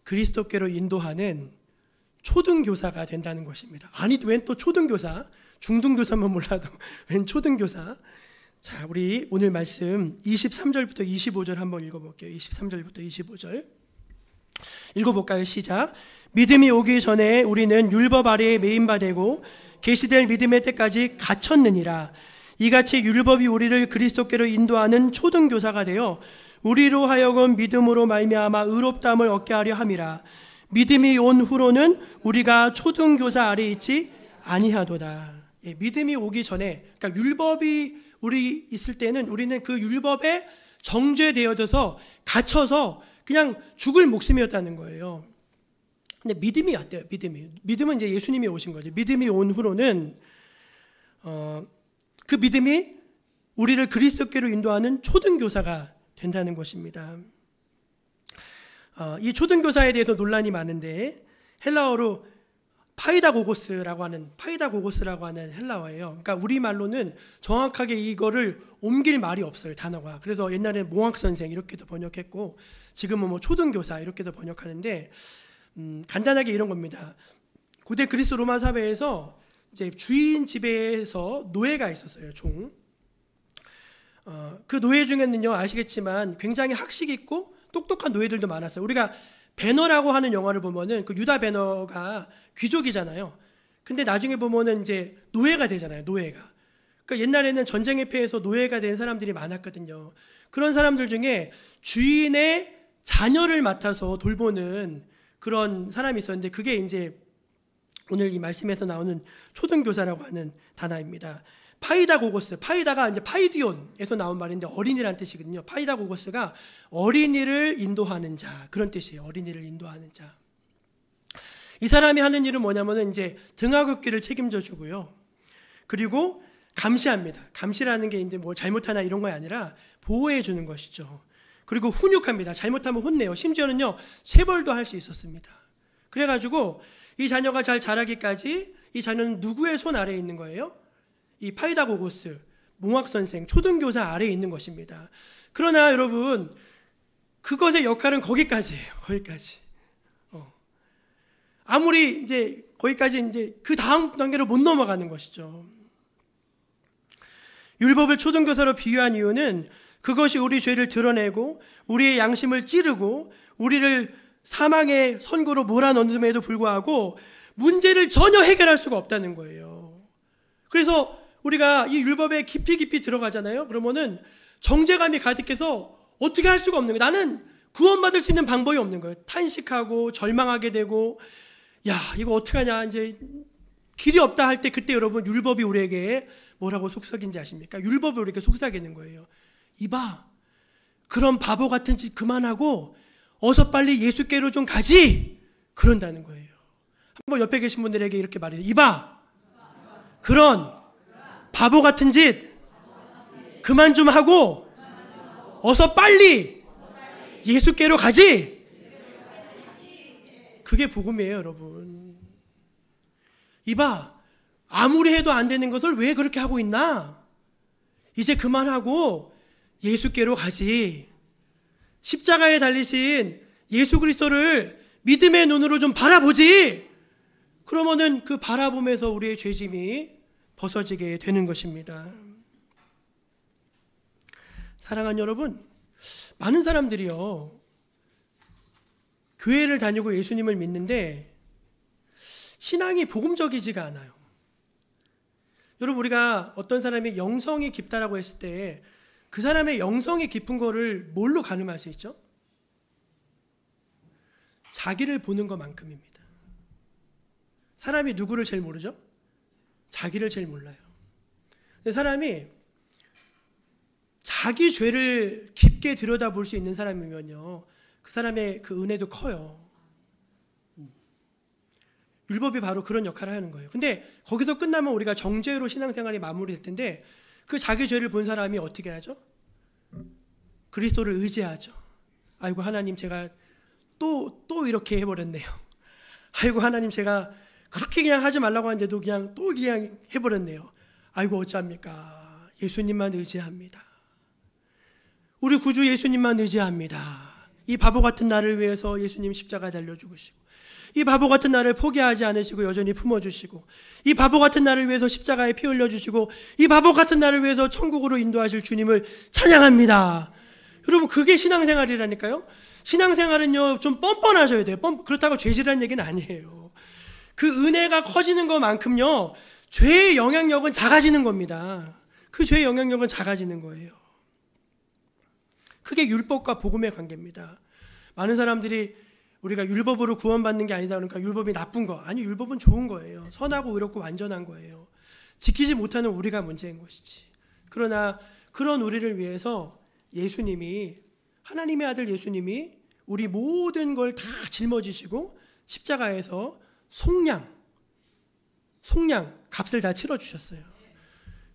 Speaker 1: 그리스도께로 인도하는 초등교사가 된다는 것입니다. 아니 웬 또 초등교사? 중등교사만 몰라도 웬 초등교사? 자, 우리 오늘 말씀 23절부터 25절 한번 읽어볼게요. 23절부터 25절 읽어볼까요? 시작. 믿음이 오기 전에 우리는 율법 아래에 매인바 되고 계시될 믿음의 때까지 갇혔느니라. 이같이 율법이 우리를 그리스도께로 인도하는 초등교사가 되어 우리로 하여금 믿음으로 말미암아 의롭다함을 얻게 하려 함이라. 믿음이 온 후로는 우리가 초등교사 아래 있지 아니하도다. 예, 믿음이 오기 전에, 그러니까 율법이 우리 있을 때는 우리는 그 율법에 정죄되어져서 갇혀서 그냥 죽을 목숨이었다는 거예요. 근데 믿음이 왔대요. 믿음은 이제 예수님이 오신 거죠. 믿음이 온 후로는 그 믿음이 우리를 그리스도께로 인도하는 초등교사가 된다는 것입니다. 이 초등교사에 대해서 논란이 많은데 헬라어로 파이다고고스라고 하는 헬라어예요. 그러니까 우리말로는 정확하게 이거를 옮길 말이 없어요, 단어가. 그래서 옛날에는 몽학선생 이렇게도 번역했고 지금은 뭐 초등교사 이렇게도 번역하는데 간단하게 이런 겁니다. 고대 그리스 로마 사회에서 이제 주인 집에서 노예가 있었어요, 종. 그 노예 중에는요, 아시겠지만 굉장히 학식 있고 똑똑한 노예들도 많았어요. 우리가 배너라고 하는 영화를 보면은 그 유다 배너가 귀족이잖아요. 근데 나중에 보면은 이제 노예가 되잖아요, 노예가. 그러니까 옛날에는 전쟁에 패해서 노예가 된 사람들이 많았거든요. 그런 사람들 중에 주인의 자녀를 맡아서 돌보는 그런 사람이 있었는데 그게 이제 오늘 이 말씀에서 나오는 초등교사라고 하는 단어입니다. 파이다고고스, 파이다가 이제 파이디온에서 나온 말인데 어린이란 뜻이거든요. 파이다고고스가 어린이를 인도하는 자, 그런 뜻이에요. 어린이를 인도하는 자. 이 사람이 하는 일은 뭐냐면은 이제 등하굣길을 책임져 주고요. 그리고 감시합니다. 감시라는 게 이제 뭐 잘못하나 이런 거 아니라 보호해 주는 것이죠. 그리고 훈육합니다. 잘못하면 혼내요. 심지어는요, 체벌도 할 수 있었습니다. 그래가지고 이 자녀가 잘 자라기까지 이 자녀는 누구의 손 아래에 있는 거예요? 이 파이다고고스, 몽학선생, 초등교사 아래에 있는 것입니다. 그러나 여러분, 그것의 역할은 거기까지예요. 거기까지. 아무리 이제 거기까지 이제 그 다음 단계로 못 넘어가는 것이죠. 율법을 초등교사로 비유한 이유는 그것이 우리 죄를 드러내고 우리의 양심을 찌르고 우리를 사망의 선고로 몰아넣음에도 불구하고 문제를 전혀 해결할 수가 없다는 거예요. 그래서 우리가 이 율법에 깊이 들어가잖아요. 그러면은 정죄감이 가득해서 어떻게 할 수가 없는 거예요. 나는 구원받을 수 있는 방법이 없는 거예요. 탄식하고 절망하게 되고, 야, 이거 어떡하냐, 이제 길이 없다 할 때 그때 여러분 율법이 우리에게 뭐라고 속삭인지 아십니까? 율법이 우리에게 속삭이는 거예요. 이봐, 그런 바보 같은 짓 그만하고 어서 빨리 예수께로 좀 가지, 그런다는 거예요. 한번 옆에 계신 분들에게 이렇게 말해요. 이봐, 그런 바보 같은 짓 그만 좀 하고 어서 빨리 예수께로 가지. 그게 복음이에요, 여러분. 이봐, 아무리 해도 안 되는 것을 왜 그렇게 하고 있나? 이제 그만하고 예수께로 가지. 십자가에 달리신 예수 그리스도를 믿음의 눈으로 좀 바라보지. 그러면은 그 바라보면서 우리의 죄짐이 벗어지게 되는 것입니다. 사랑하는 여러분, 많은 사람들이요, 교회를 다니고 예수님을 믿는데 신앙이 복음적이지가 않아요. 여러분, 우리가 어떤 사람이 영성이 깊다라고 했을 때 그 사람의 영성이 깊은 거를 뭘로 가늠할 수 있죠? 자기를 보는 것만큼입니다. 사람이 누구를 제일 모르죠? 자기를 제일 몰라요. 근데 사람이 자기 죄를 깊게 들여다볼 수 있는 사람이면요, 그 사람의 그 은혜도 커요. 율법이 바로 그런 역할을 하는 거예요. 근데 거기서 끝나면 우리가 정죄로 신앙생활이 마무리될 텐데 그 자기 죄를 본 사람이 어떻게 하죠? 그리스도를 의지하죠. 아이고 하나님, 제가 또 이렇게 해버렸네요. 아이고 하나님, 제가 그렇게 그냥 하지 말라고 하는데도 그냥 또 그냥 해버렸네요. 아이고 어찌합니까? 예수님만 의지합니다. 우리 구주 예수님만 의지합니다. 이 바보 같은 나를 위해서 예수님 십자가 달려 죽으시고, 이 바보 같은 나를 포기하지 않으시고 여전히 품어주시고, 이 바보 같은 나를 위해서 십자가에 피 흘려주시고, 이 바보 같은 나를 위해서 천국으로 인도하실 주님을 찬양합니다. 여러분, 그게 신앙생활이라니까요. 신앙생활은요, 좀 뻔뻔하셔야 돼요. 그렇다고 죄질한 얘기는 아니에요. 그 은혜가 커지는 것만큼요, 죄의 영향력은 작아지는 겁니다. 그 죄의 영향력은 작아지는 거예요. 그게 율법과 복음의 관계입니다. 많은 사람들이 우리가 율법으로 구원받는 게 아니다 그러니까 율법이 나쁜 거. 아니, 율법은 좋은 거예요. 선하고 의롭고 완전한 거예요. 지키지 못하는 우리가 문제인 것이지. 그러나 그런 우리를 위해서 예수님이, 하나님의 아들 예수님이 우리 모든 걸 다 짊어지시고 십자가에서 속량 값을 다 치러주셨어요.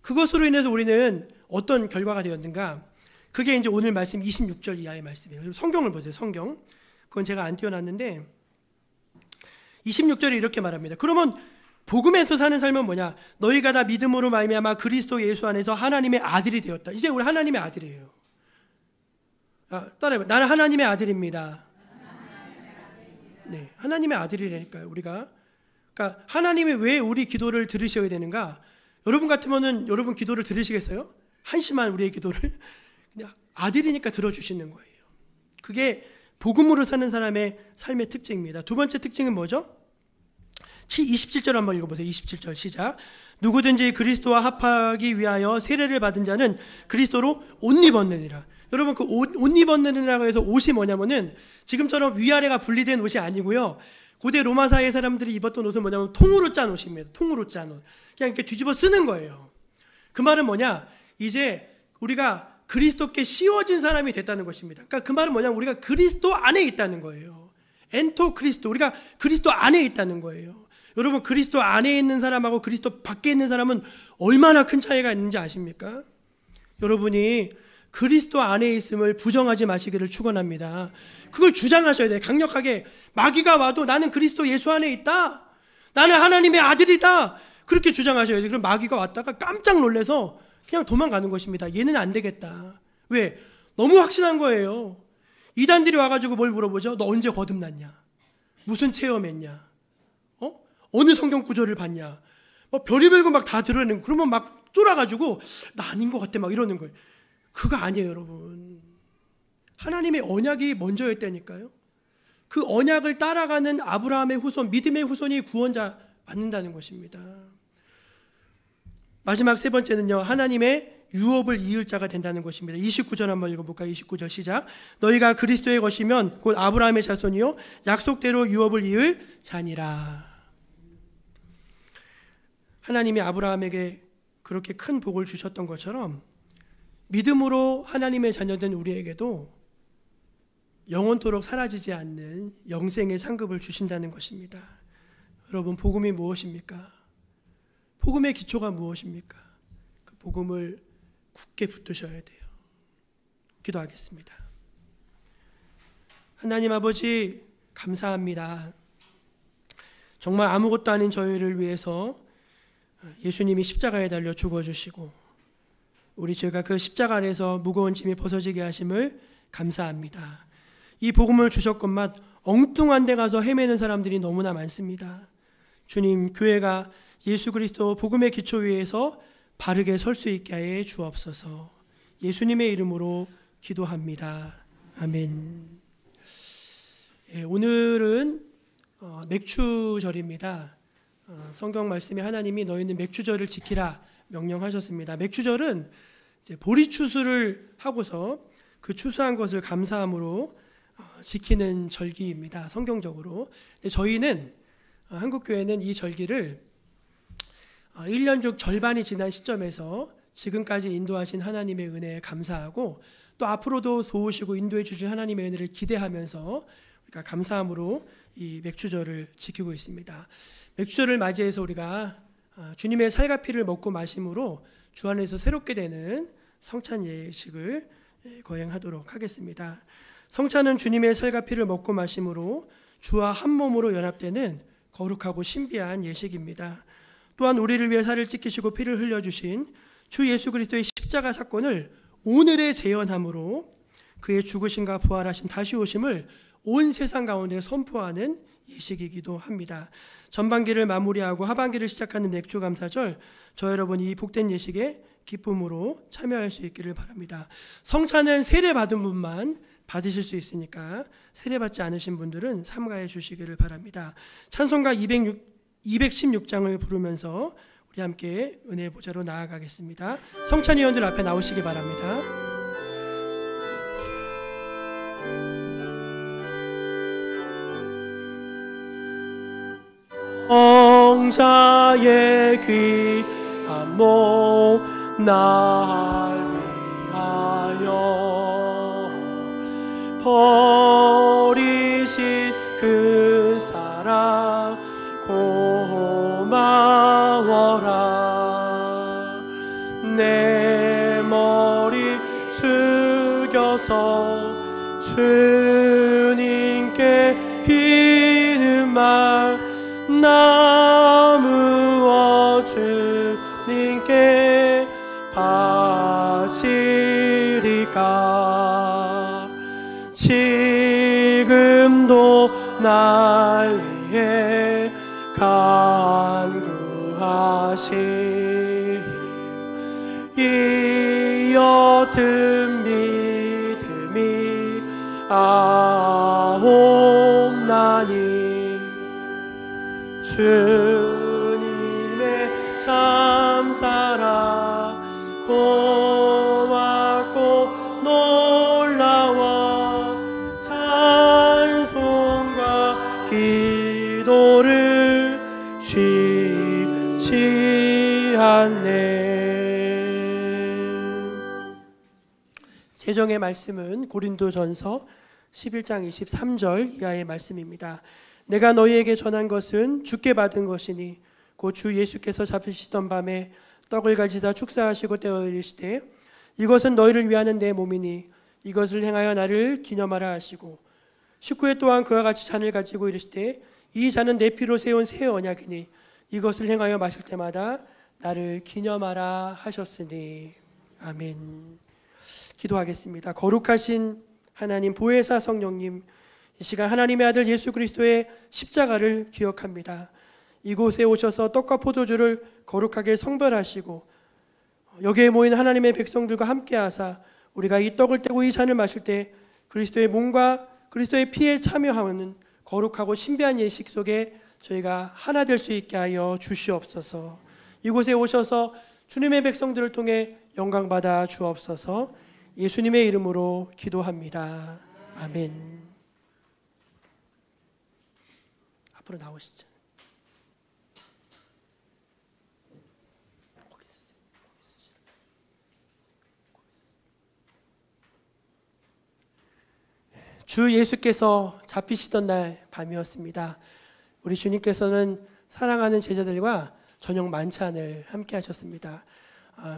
Speaker 1: 그것으로 인해서 우리는 어떤 결과가 되었는가? 그게 이제 오늘 말씀 26절 이하의 말씀이에요. 성경을 보세요. 성경. 그건 제가 안 띄워놨는데 26절에 이렇게 말합니다. 그러면 복음에서 사는 삶은 뭐냐? 너희가 다 믿음으로 말미암아 그리스도 예수 안에서 하나님의 아들이 되었다. 이제 우리 하나님의 아들이에요. 따라해봐. 나는 하나님의 아들입니다. 네, 하나님의 아들이라니까요. 우리가. 그러니까 하나님이 왜 우리 기도를 들으셔야 되는가? 여러분 같으면은 여러분 기도를 들으시겠어요? 한심한 우리의 기도를 그냥 아들이니까 들어주시는 거예요. 그게 복음으로 사는 사람의 삶의 특징입니다. 두 번째 특징은 뭐죠? 27절 한번 읽어보세요. 27절 시작. 누구든지 그리스도와 합하기 위하여 세례를 받은 자는 그리스도로 옷 입었느니라. 여러분 그 옷 입었느니라고 해서 옷이 뭐냐면은 지금처럼 위아래가 분리된 옷이 아니고요. 고대 로마 사회 사람들이 입었던 옷은 뭐냐면 통으로 짠 옷입니다. 통으로 짠 옷. 그냥 이렇게 뒤집어 쓰는 거예요. 그 말은 뭐냐? 이제 우리가 그리스도께 씌워진 사람이 됐다는 것입니다. 그러니까 그 말은 뭐냐면 우리가 그리스도 안에 있다는 거예요. 엔토 크리스도. 우리가 그리스도 안에 있다는 거예요. 여러분 그리스도 안에 있는 사람하고 그리스도 밖에 있는 사람은 얼마나 큰 차이가 있는지 아십니까? 여러분이 그리스도 안에 있음을 부정하지 마시기를 축원합니다. 그걸 주장하셔야 돼요. 강력하게. 마귀가 와도 나는 그리스도 예수 안에 있다. 나는 하나님의 아들이다. 그렇게 주장하셔야 돼요. 그럼 마귀가 왔다가 깜짝 놀라서 그냥 도망가는 것입니다. 얘는 안 되겠다. 왜? 너무 확신한 거예요. 이단들이 와가지고 뭘 물어보죠? 너 언제 거듭났냐? 무슨 체험했냐? 어느 성경 구절을 봤냐? 별의별 거 막 다 드러내는 거. 그러면 막 쫄아가지고 나 아닌 것 같아 막 이러는 거예요. 그거 아니에요, 여러분. 하나님의 언약이 먼저였다니까요. 그 언약을 따라가는 아브라함의 후손, 믿음의 후손이 구원자 받는다는 것입니다. 마지막 세 번째는요, 하나님의 유업을 이을 자가 된다는 것입니다. 29절 한번 읽어볼까요? 29절 시작. 너희가 그리스도의 것이면 곧 아브라함의 자손이요 약속대로 유업을 이을 자니라. 하나님이 아브라함에게 그렇게 큰 복을 주셨던 것처럼 믿음으로 하나님의 자녀된 우리에게도 영원토록 사라지지 않는 영생의 상급을 주신다는 것입니다. 여러분, 복음이 무엇입니까? 복음의 기초가 무엇입니까? 그 복음을 굳게 붙드셔야 돼요. 기도하겠습니다. 하나님 아버지, 감사합니다. 정말 아무것도 아닌 저희를 위해서 예수님이 십자가에 달려 죽어주시고 우리 죄가 그 십자가 아래서 무거운 짐이 벗어지게 하심을 감사합니다. 이 복음을 주셨건만 엉뚱한 데 가서 헤매는 사람들이 너무나 많습니다. 주님, 교회가 예수 그리스도 복음의 기초 위에서 바르게 설 수 있게 해 주옵소서. 예수님의 이름으로 기도합니다. 아멘. 오늘은 맥주절입니다. 성경 말씀에 하나님이 너희는 맥주절을 지키라 명령하셨습니다. 맥주절은 이제 보리 추수를 하고서 그 추수한 것을 감사함으로 지키는 절기입니다. 성경적으로. 근데 저희는 한국교회는 이 절기를 1년 중 절반이 지난 시점에서 지금까지 인도하신 하나님의 은혜에 감사하고 또 앞으로도 도우시고 인도해 주실 하나님의 은혜를 기대하면서 우리가 감사함으로 이 맥주절을 지키고 있습니다. 맥주절을 맞이해서 우리가 주님의 살과 피를 먹고 마심으로 주 안에서 새롭게 되는 성찬 예식을 거행하도록 하겠습니다. 성찬은 주님의 살과 피를 먹고 마심으로 주와 한 몸으로 연합되는 거룩하고 신비한 예식입니다. 또한 우리를 위해 살을 찢기시고 피를 흘려주신 주 예수 그리스도의 십자가 사건을 오늘의 재현함으로 그의 죽으심과 부활하심 다시 오심을 온 세상 가운데 선포하는 예식이기도 합니다. 전반기를 마무리하고 하반기를 시작하는 맥주 감사절, 저 여러분 이 복된 예식에 기쁨으로 참여할 수 있기를 바랍니다. 성찬은 세례 받은 분만 받으실 수 있으니까 세례 받지 않으신 분들은 삼가해 주시기를 바랍니다. 찬송가 216장을 부르면서 우리 함께 은혜의 보좌로 나아가겠습니다. 성찬위원들 앞에 나오시기 바랍니다. 성자의 귀한 몸 날 위하여 버리신 그 사랑 고마워라. 내 머리 숙여서 주님께 비는 말 나무어 주님께 바치리까. 지금도 날 위해 간구하신 이 옅은 믿음이 아옵나니 주님의 참사랑 고맙고 놀라워 찬송과 기도를 쉬지 않네. 재정의 말씀은 고린도전서 11장 23절 이하의 말씀입니다. 내가 너희에게 전한 것은 주께 받은 것이니 곧 주 예수께서 잡히시던 밤에 떡을 가지사 축사하시고 떼어 이르시되 이것은 너희를 위하는 내 몸이니 이것을 행하여 나를 기념하라 하시고 19회 또한 그와 같이 잔을 가지고 이르시되 이 잔은 내 피로 세운 새 언약이니 이것을 행하여 마실 때마다 나를 기념하라 하셨으니. 아멘. 기도하겠습니다. 거룩하신 하나님 보혜사 성령님, 이 시간 하나님의 아들 예수 그리스도의 십자가를 기억합니다. 이곳에 오셔서 떡과 포도주를 거룩하게 성별하시고 여기에 모인 하나님의 백성들과 함께 하사 우리가 이 떡을 떼고 이 잔을 마실 때 그리스도의 몸과 그리스도의 피에 참여하는 거룩하고 신비한 예식 속에 저희가 하나 될 수 있게 하여 주시옵소서. 이곳에 오셔서 주님의 백성들을 통해 영광 받아 주옵소서. 예수님의 이름으로 기도합니다. 아멘. 앞으로 나오시죠. 주 예수께서 잡히시던 날 밤이었습니다. 우리 주님께서는 사랑하는 제자들과 저녁 만찬을 함께 하셨습니다.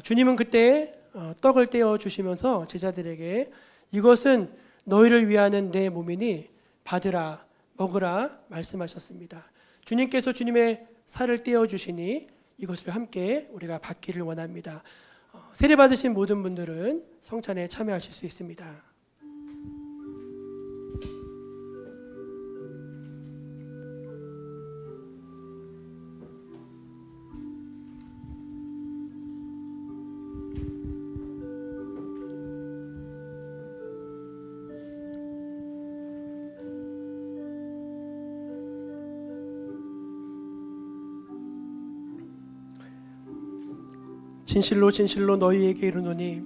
Speaker 1: 주님은 그때 떡을 떼어 주시면서 제자들에게 이것은 너희를 위하는 내 몸이니 받으라 먹으라 말씀하셨습니다. 주님께서 주님의 살을 떼어 주시니 이것을 함께 우리가 받기를 원합니다. 세례 받으신 모든 분들은 성찬에 참여하실 수 있습니다. 진실로 진실로 너희에게 이르노니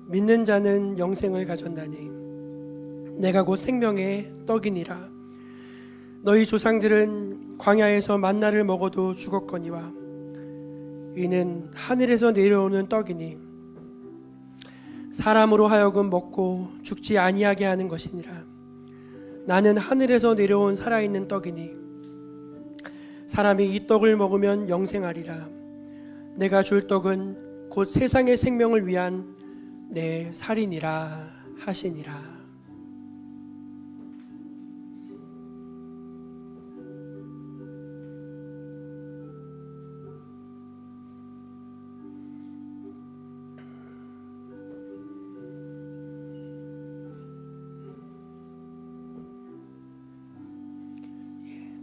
Speaker 1: 믿는 자는 영생을 가졌나니 내가 곧 생명의 떡이니라. 너희 조상들은 광야에서 만나를 먹어도 죽었거니와 이는 하늘에서 내려오는 떡이니 사람으로 하여금 먹고 죽지 아니하게 하는 것이니라. 나는 하늘에서 내려온 살아있는 떡이니 사람이 이 떡을 먹으면 영생하리라. 내가 줄 떡은 곧 세상의 생명을 위한 내 살이니라 하시니라.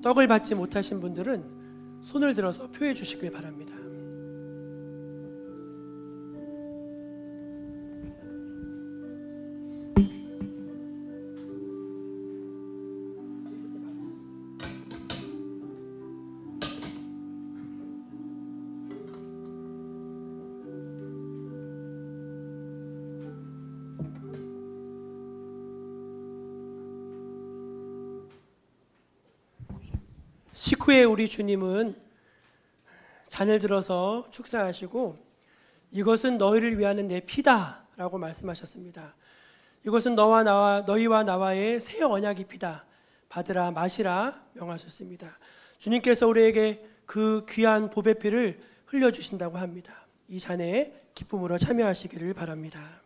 Speaker 1: 떡을 받지 못하신 분들은 손을 들어서 표해 주시길 바랍니다. 식후에 우리 주님은 잔을 들어서 축사하시고 이것은 너희를 위하는 내 피다 라고 말씀하셨습니다. 이것은 너희와 나와의 새 언약의 피다. 받으라 마시라 명하셨습니다. 주님께서 우리에게 그 귀한 보배 피를 흘려주신다고 합니다. 이 잔에 기쁨으로 참여하시기를 바랍니다.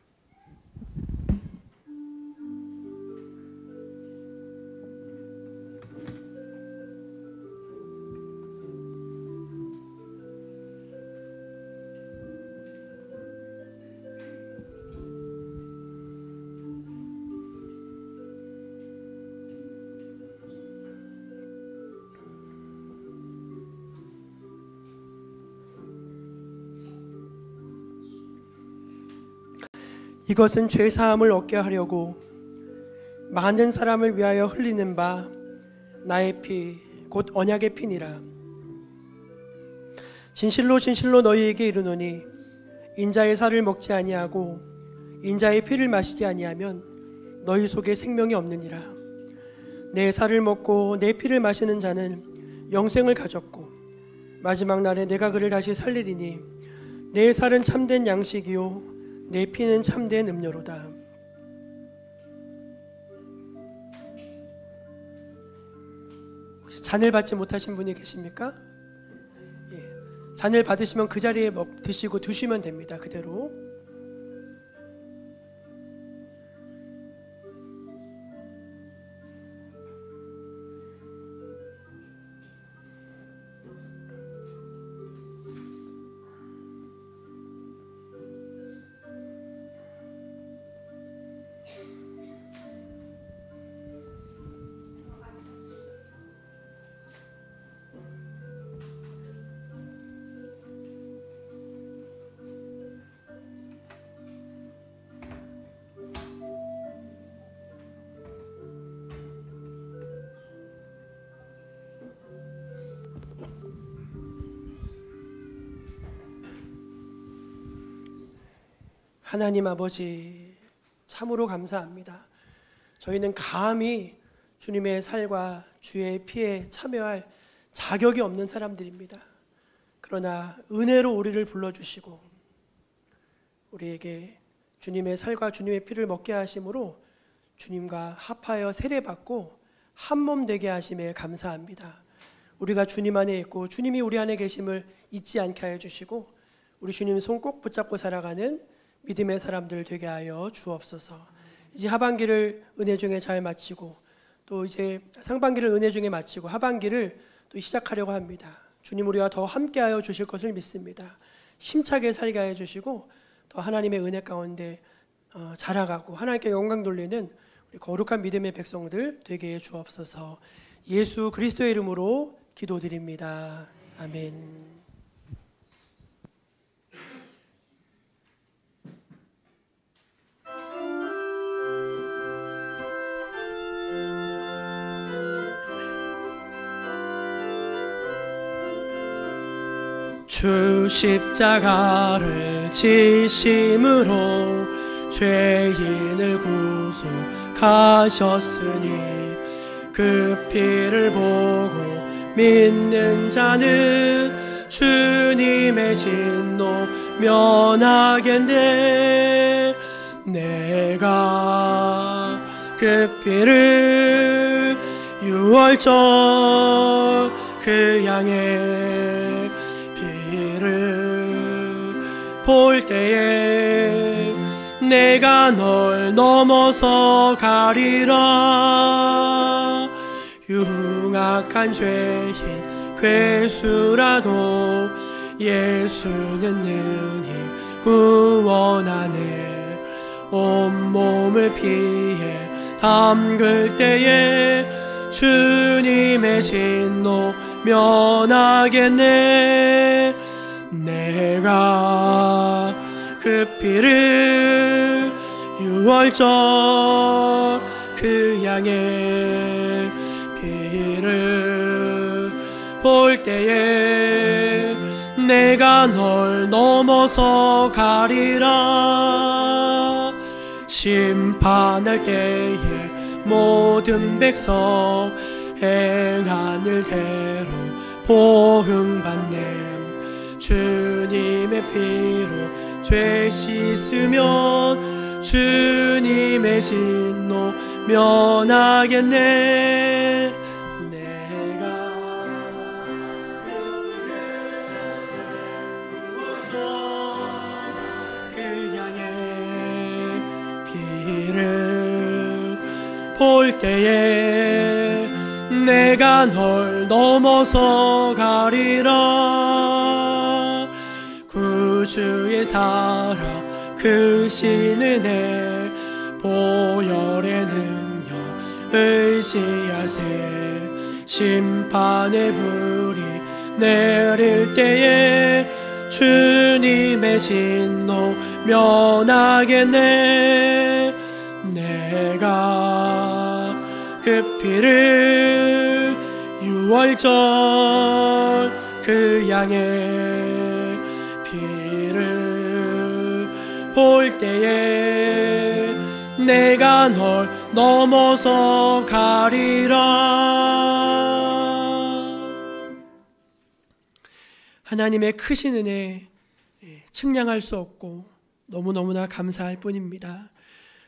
Speaker 1: 이것은 죄 사함을 얻게 하려고 많은 사람을 위하여 흘리는 바 나의 피 곧 언약의 피니라. 진실로 진실로 너희에게 이르노니 인자의 살을 먹지 아니하고 인자의 피를 마시지 아니하면 너희 속에 생명이 없느니라. 내 살을 먹고 내 피를 마시는 자는 영생을 가졌고 마지막 날에 내가 그를 다시 살리리니 내 살은 참된 양식이요 내 피는 참된 음료로다. 혹시 잔을 받지 못하신 분이 계십니까? 예. 잔을 받으시면 그 자리에 드시고 두시면 됩니다. 그대로. 하나님 아버지 참으로 감사합니다. 저희는 감히 주님의 살과 주의 피에 참여할 자격이 없는 사람들입니다. 그러나 은혜로 우리를 불러주시고 우리에게 주님의 살과 주님의 피를 먹게 하심으로 주님과 합하여 세례받고 한몸 되게 하심에 감사합니다. 우리가 주님 안에 있고 주님이 우리 안에 계심을 잊지 않게 하여 주시고 우리 주님 손 꼭 붙잡고 살아가는 믿음의 사람들 되게 하여 주옵소서. 이제 하반기를 은혜 중에 잘 마치고 또 이제 상반기를 은혜 중에 마치고 하반기를 또 시작하려고 합니다. 주님 우리와 더 함께하여 주실 것을 믿습니다. 힘차게 살게 하여 주시고 더 하나님의 은혜 가운데 자라가고 하나님께 영광 돌리는 우리 거룩한 믿음의 백성들 되게 해 주옵소서. 예수 그리스도의 이름으로 기도드립니다. 아멘. 주 십자가를 지심으로 죄인을 구속하셨으니 그 피를 보고 믿는 자는 주님의 진노 면하겠네. 내가 그 피를 6월절 그 양의 볼 때에 내가 널 넘어서 가리라. 흉악한 죄인 괴수라도 예수는 능히 구원하네. 온몸을 피해 담글 때에 주님의 진노 면하겠네. 내가 그 피를 6월절 그 양의 피를 볼 때에 내가 널 넘어서 가리라. 심판할 때에 모든 백성 행한 일대로 보응받네. 주님의 피로 죄 씻으면 주님의 진노 면하겠네. 내가 그 양의 피를 볼 때에 내가 널 넘어서 가리라. 구주의 사랑 크신 은혜 보혈의 능력 의지하세. 심판의 불이 내릴 때에 주님의 진노 면하겠네. 내가 그 피를 유월절 그 양의 피를 볼 때에 내가 널 넘어서 가리라. 하나님의 크신 은혜 측량할 수 없고 너무너무나 감사할 뿐입니다.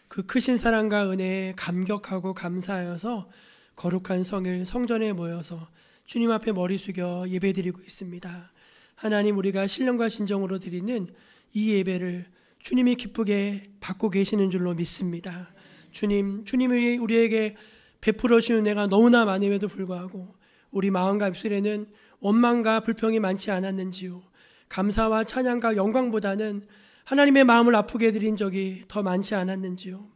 Speaker 1: 그 크신 사랑과 은혜에 감격하고 감사하여서 거룩한 성일 성전에 모여서 주님 앞에 머리 숙여 예배드리고 있습니다. 하나님, 우리가 신령과 진정으로 드리는 이 예배를 주님이 기쁘게 받고 계시는 줄로 믿습니다. 주님이 우리에게 베풀어 주는 은혜가 너무나 많음에도 불구하고 우리 마음과 입술에는 원망과 불평이 많지 않았는지요. 감사와 찬양과 영광보다는 하나님의 마음을 아프게 해드린 적이 더 많지 않았는지요.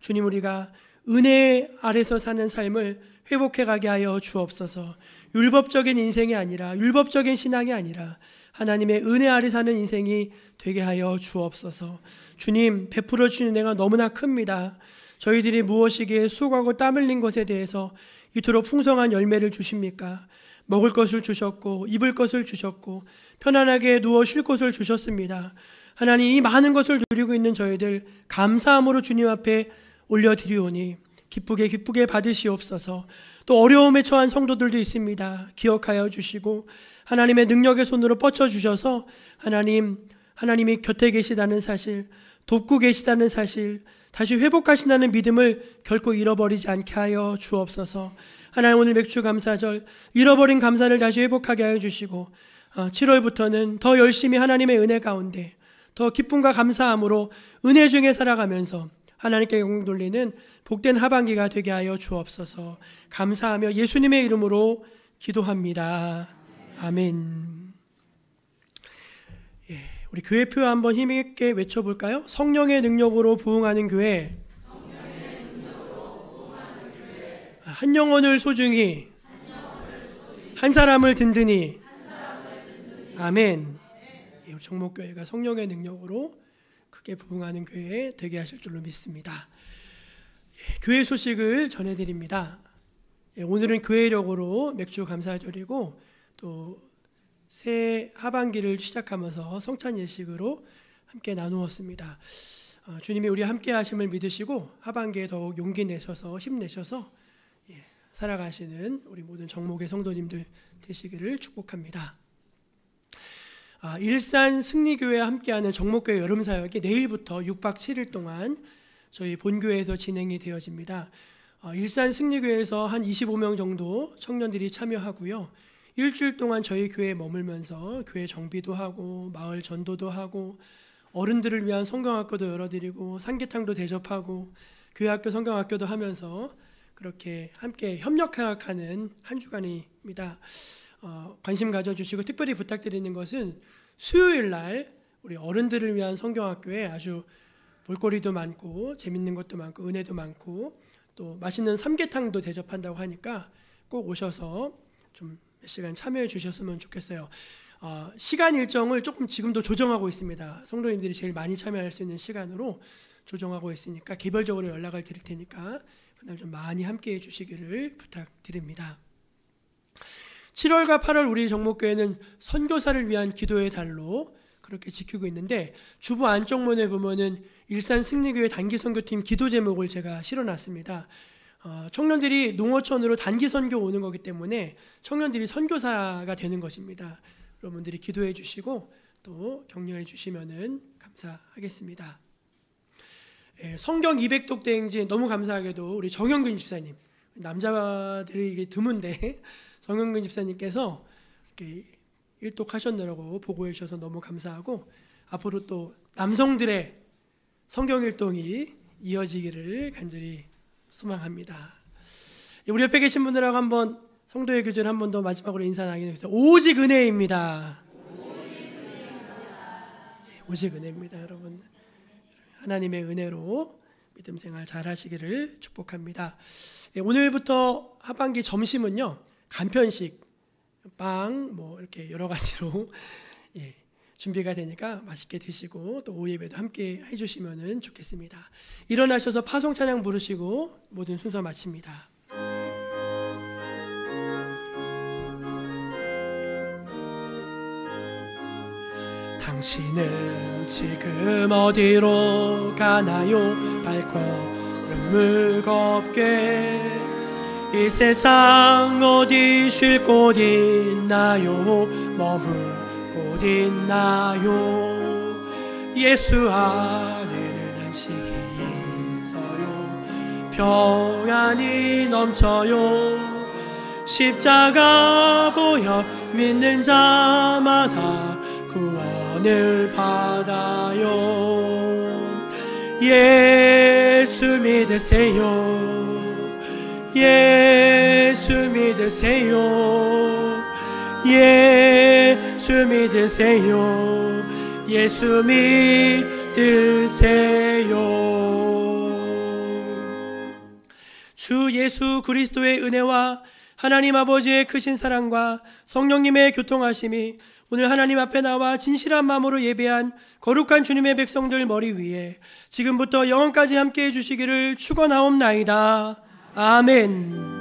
Speaker 1: 주님, 우리가 은혜 아래서 사는 삶을 회복해 가게 하여 주옵소서. 율법적인 인생이 아니라, 율법적인 신앙이 아니라 하나님의 은혜 아래 사는 인생이 되게 하여 주옵소서. 주님, 베풀어 주시는 은혜가 너무나 큽니다. 저희들이 무엇이기에 수고하고 땀 흘린 것에 대해서 이토록 풍성한 열매를 주십니까? 먹을 것을 주셨고 입을 것을 주셨고 편안하게 누워 쉴 곳을 주셨습니다. 하나님, 이 많은 것을 누리고 있는 저희들 감사함으로 주님 앞에 올려드리오니 기쁘게 받으시옵소서. 또 어려움에 처한 성도들도 있습니다. 기억하여 주시고 하나님의 능력의 손으로 뻗쳐주셔서 하나님이 곁에 계시다는 사실, 돕고 계시다는 사실, 다시 회복하신다는 믿음을 결코 잃어버리지 않게 하여 주옵소서. 하나님, 오늘 맥주 감사절 잃어버린 감사를 다시 회복하게 하여 주시고 7월부터는 더 열심히 하나님의 은혜 가운데 더 기쁨과 감사함으로 은혜 중에 살아가면서 하나님께 영광 돌리는 복된 하반기가 되게 하여 주옵소서. 감사하며 예수님의 이름으로 기도합니다. 아멘. 우리 교회표 한번 힘있게 외쳐볼까요? 성령의 능력으로 부흥하는 교회. 한 영혼을 소중히, 한 사람을 든든히. 아멘. 우리 정목교회가 성령의 능력으로 크게 부흥하는 교회 되게 하실 줄로 믿습니다. 교회 소식을 전해드립니다. 오늘은 교회력으로 맥주 감사절이고 또 새 하반기를 시작하면서 성찬 예식으로 함께 나누었습니다. 주님이 우리 함께 하심을 믿으시고 하반기에 더욱 용기 내셔서 힘내셔서 살아가시는 우리 모든 정목의 성도님들 되시기를 축복합니다. 일산 승리교회와 함께하는 정목교회 여름사역이 내일부터 6박 7일 동안 저희 본교회에서 진행이 되어집니다. 일산 승리교회에서 한 25명 정도 청년들이 참여하고요. 일주일 동안 저희 교회에 머물면서 교회 정비도 하고 마을 전도도 하고 어른들을 위한 성경학교도 열어드리고 삼계탕도 대접하고 교회학교 성경학교도 하면서 그렇게 함께 협력하는 한 주간입니다. 관심 가져주시고 특별히 부탁드리는 것은 수요일 날 우리 어른들을 위한 성경학교에 아주 볼거리도 많고 재밌는 것도 많고 은혜도 많고 또 맛있는 삼계탕도 대접한다고 하니까 꼭 오셔서 좀 몇 시간 참여해 주셨으면 좋겠어요. 시간 일정을 조금 지금도 조정하고 있습니다. 성도님들이 제일 많이 참여할 수 있는 시간으로 조정하고 있으니까 개별적으로 연락을 드릴 테니까 그날 좀 많이 함께해 주시기를 부탁드립니다. 7월과 8월 우리 정목교회는 선교사를 위한 기도의 달로 그렇게 지키고 있는데 주보 안쪽문에 보면은 일산 승리교회 단기선교팀 기도 제목을 제가 실어놨습니다. 청년들이 농어촌으로 단기 선교 오는 거기 때문에 청년들이 선교사가 되는 것입니다. 여러분들이 기도해 주시고 또 격려해 주시면은 감사하겠습니다. 성경 200독 대행진 너무 감사하게도 우리 정영근 집사님, 남자들이 이게 드문데 정영근 집사님께서 이렇게 일독하셨느라고 보고해 주셔서 너무 감사하고, 앞으로 또 남성들의 성경 일독이 이어지기를 간절히 소망합니다. 우리 옆에 계신 분들하고 한번 성도의 교제를 한 번 더 마지막으로 인사 나누겠습니다. 오직 은혜입니다. 오직 은혜입니다. 여러분, 하나님의 은혜로 믿음 생활 잘 하시기를 축복합니다. 오늘부터 하반기 점심은요, 간편식, 빵, 뭐 이렇게 여러 가지로 준비가 되니까 맛있게 드시고 또 오후 예배도 함께 해주시면 좋겠습니다. 일어나셔서 파송 찬양 부르시고 모든 순서 마칩니다. 당신은 지금 어디로 가나요? 발걸음 무겁게 이 세상 어디 쉴 곳 있나요? 머물 곳 있나요? 예수 안에는 안식이 있어요. 평안이 넘쳐요. 십자가 보여 믿는 자마다 구원을 받아요. 예수 믿으세요. 예수 믿으세요. 예수 믿으세요. 예수 믿으세요. 주 예수 그리스도의 은혜와 하나님 아버지의 크신 사랑과 성령님의 교통하심이 오늘 하나님 앞에 나와 진실한 마음으로 예배한 거룩한 주님의 백성들 머리 위에 지금부터 영원까지 함께해 주시기를 축원하옵나이다. 아멘.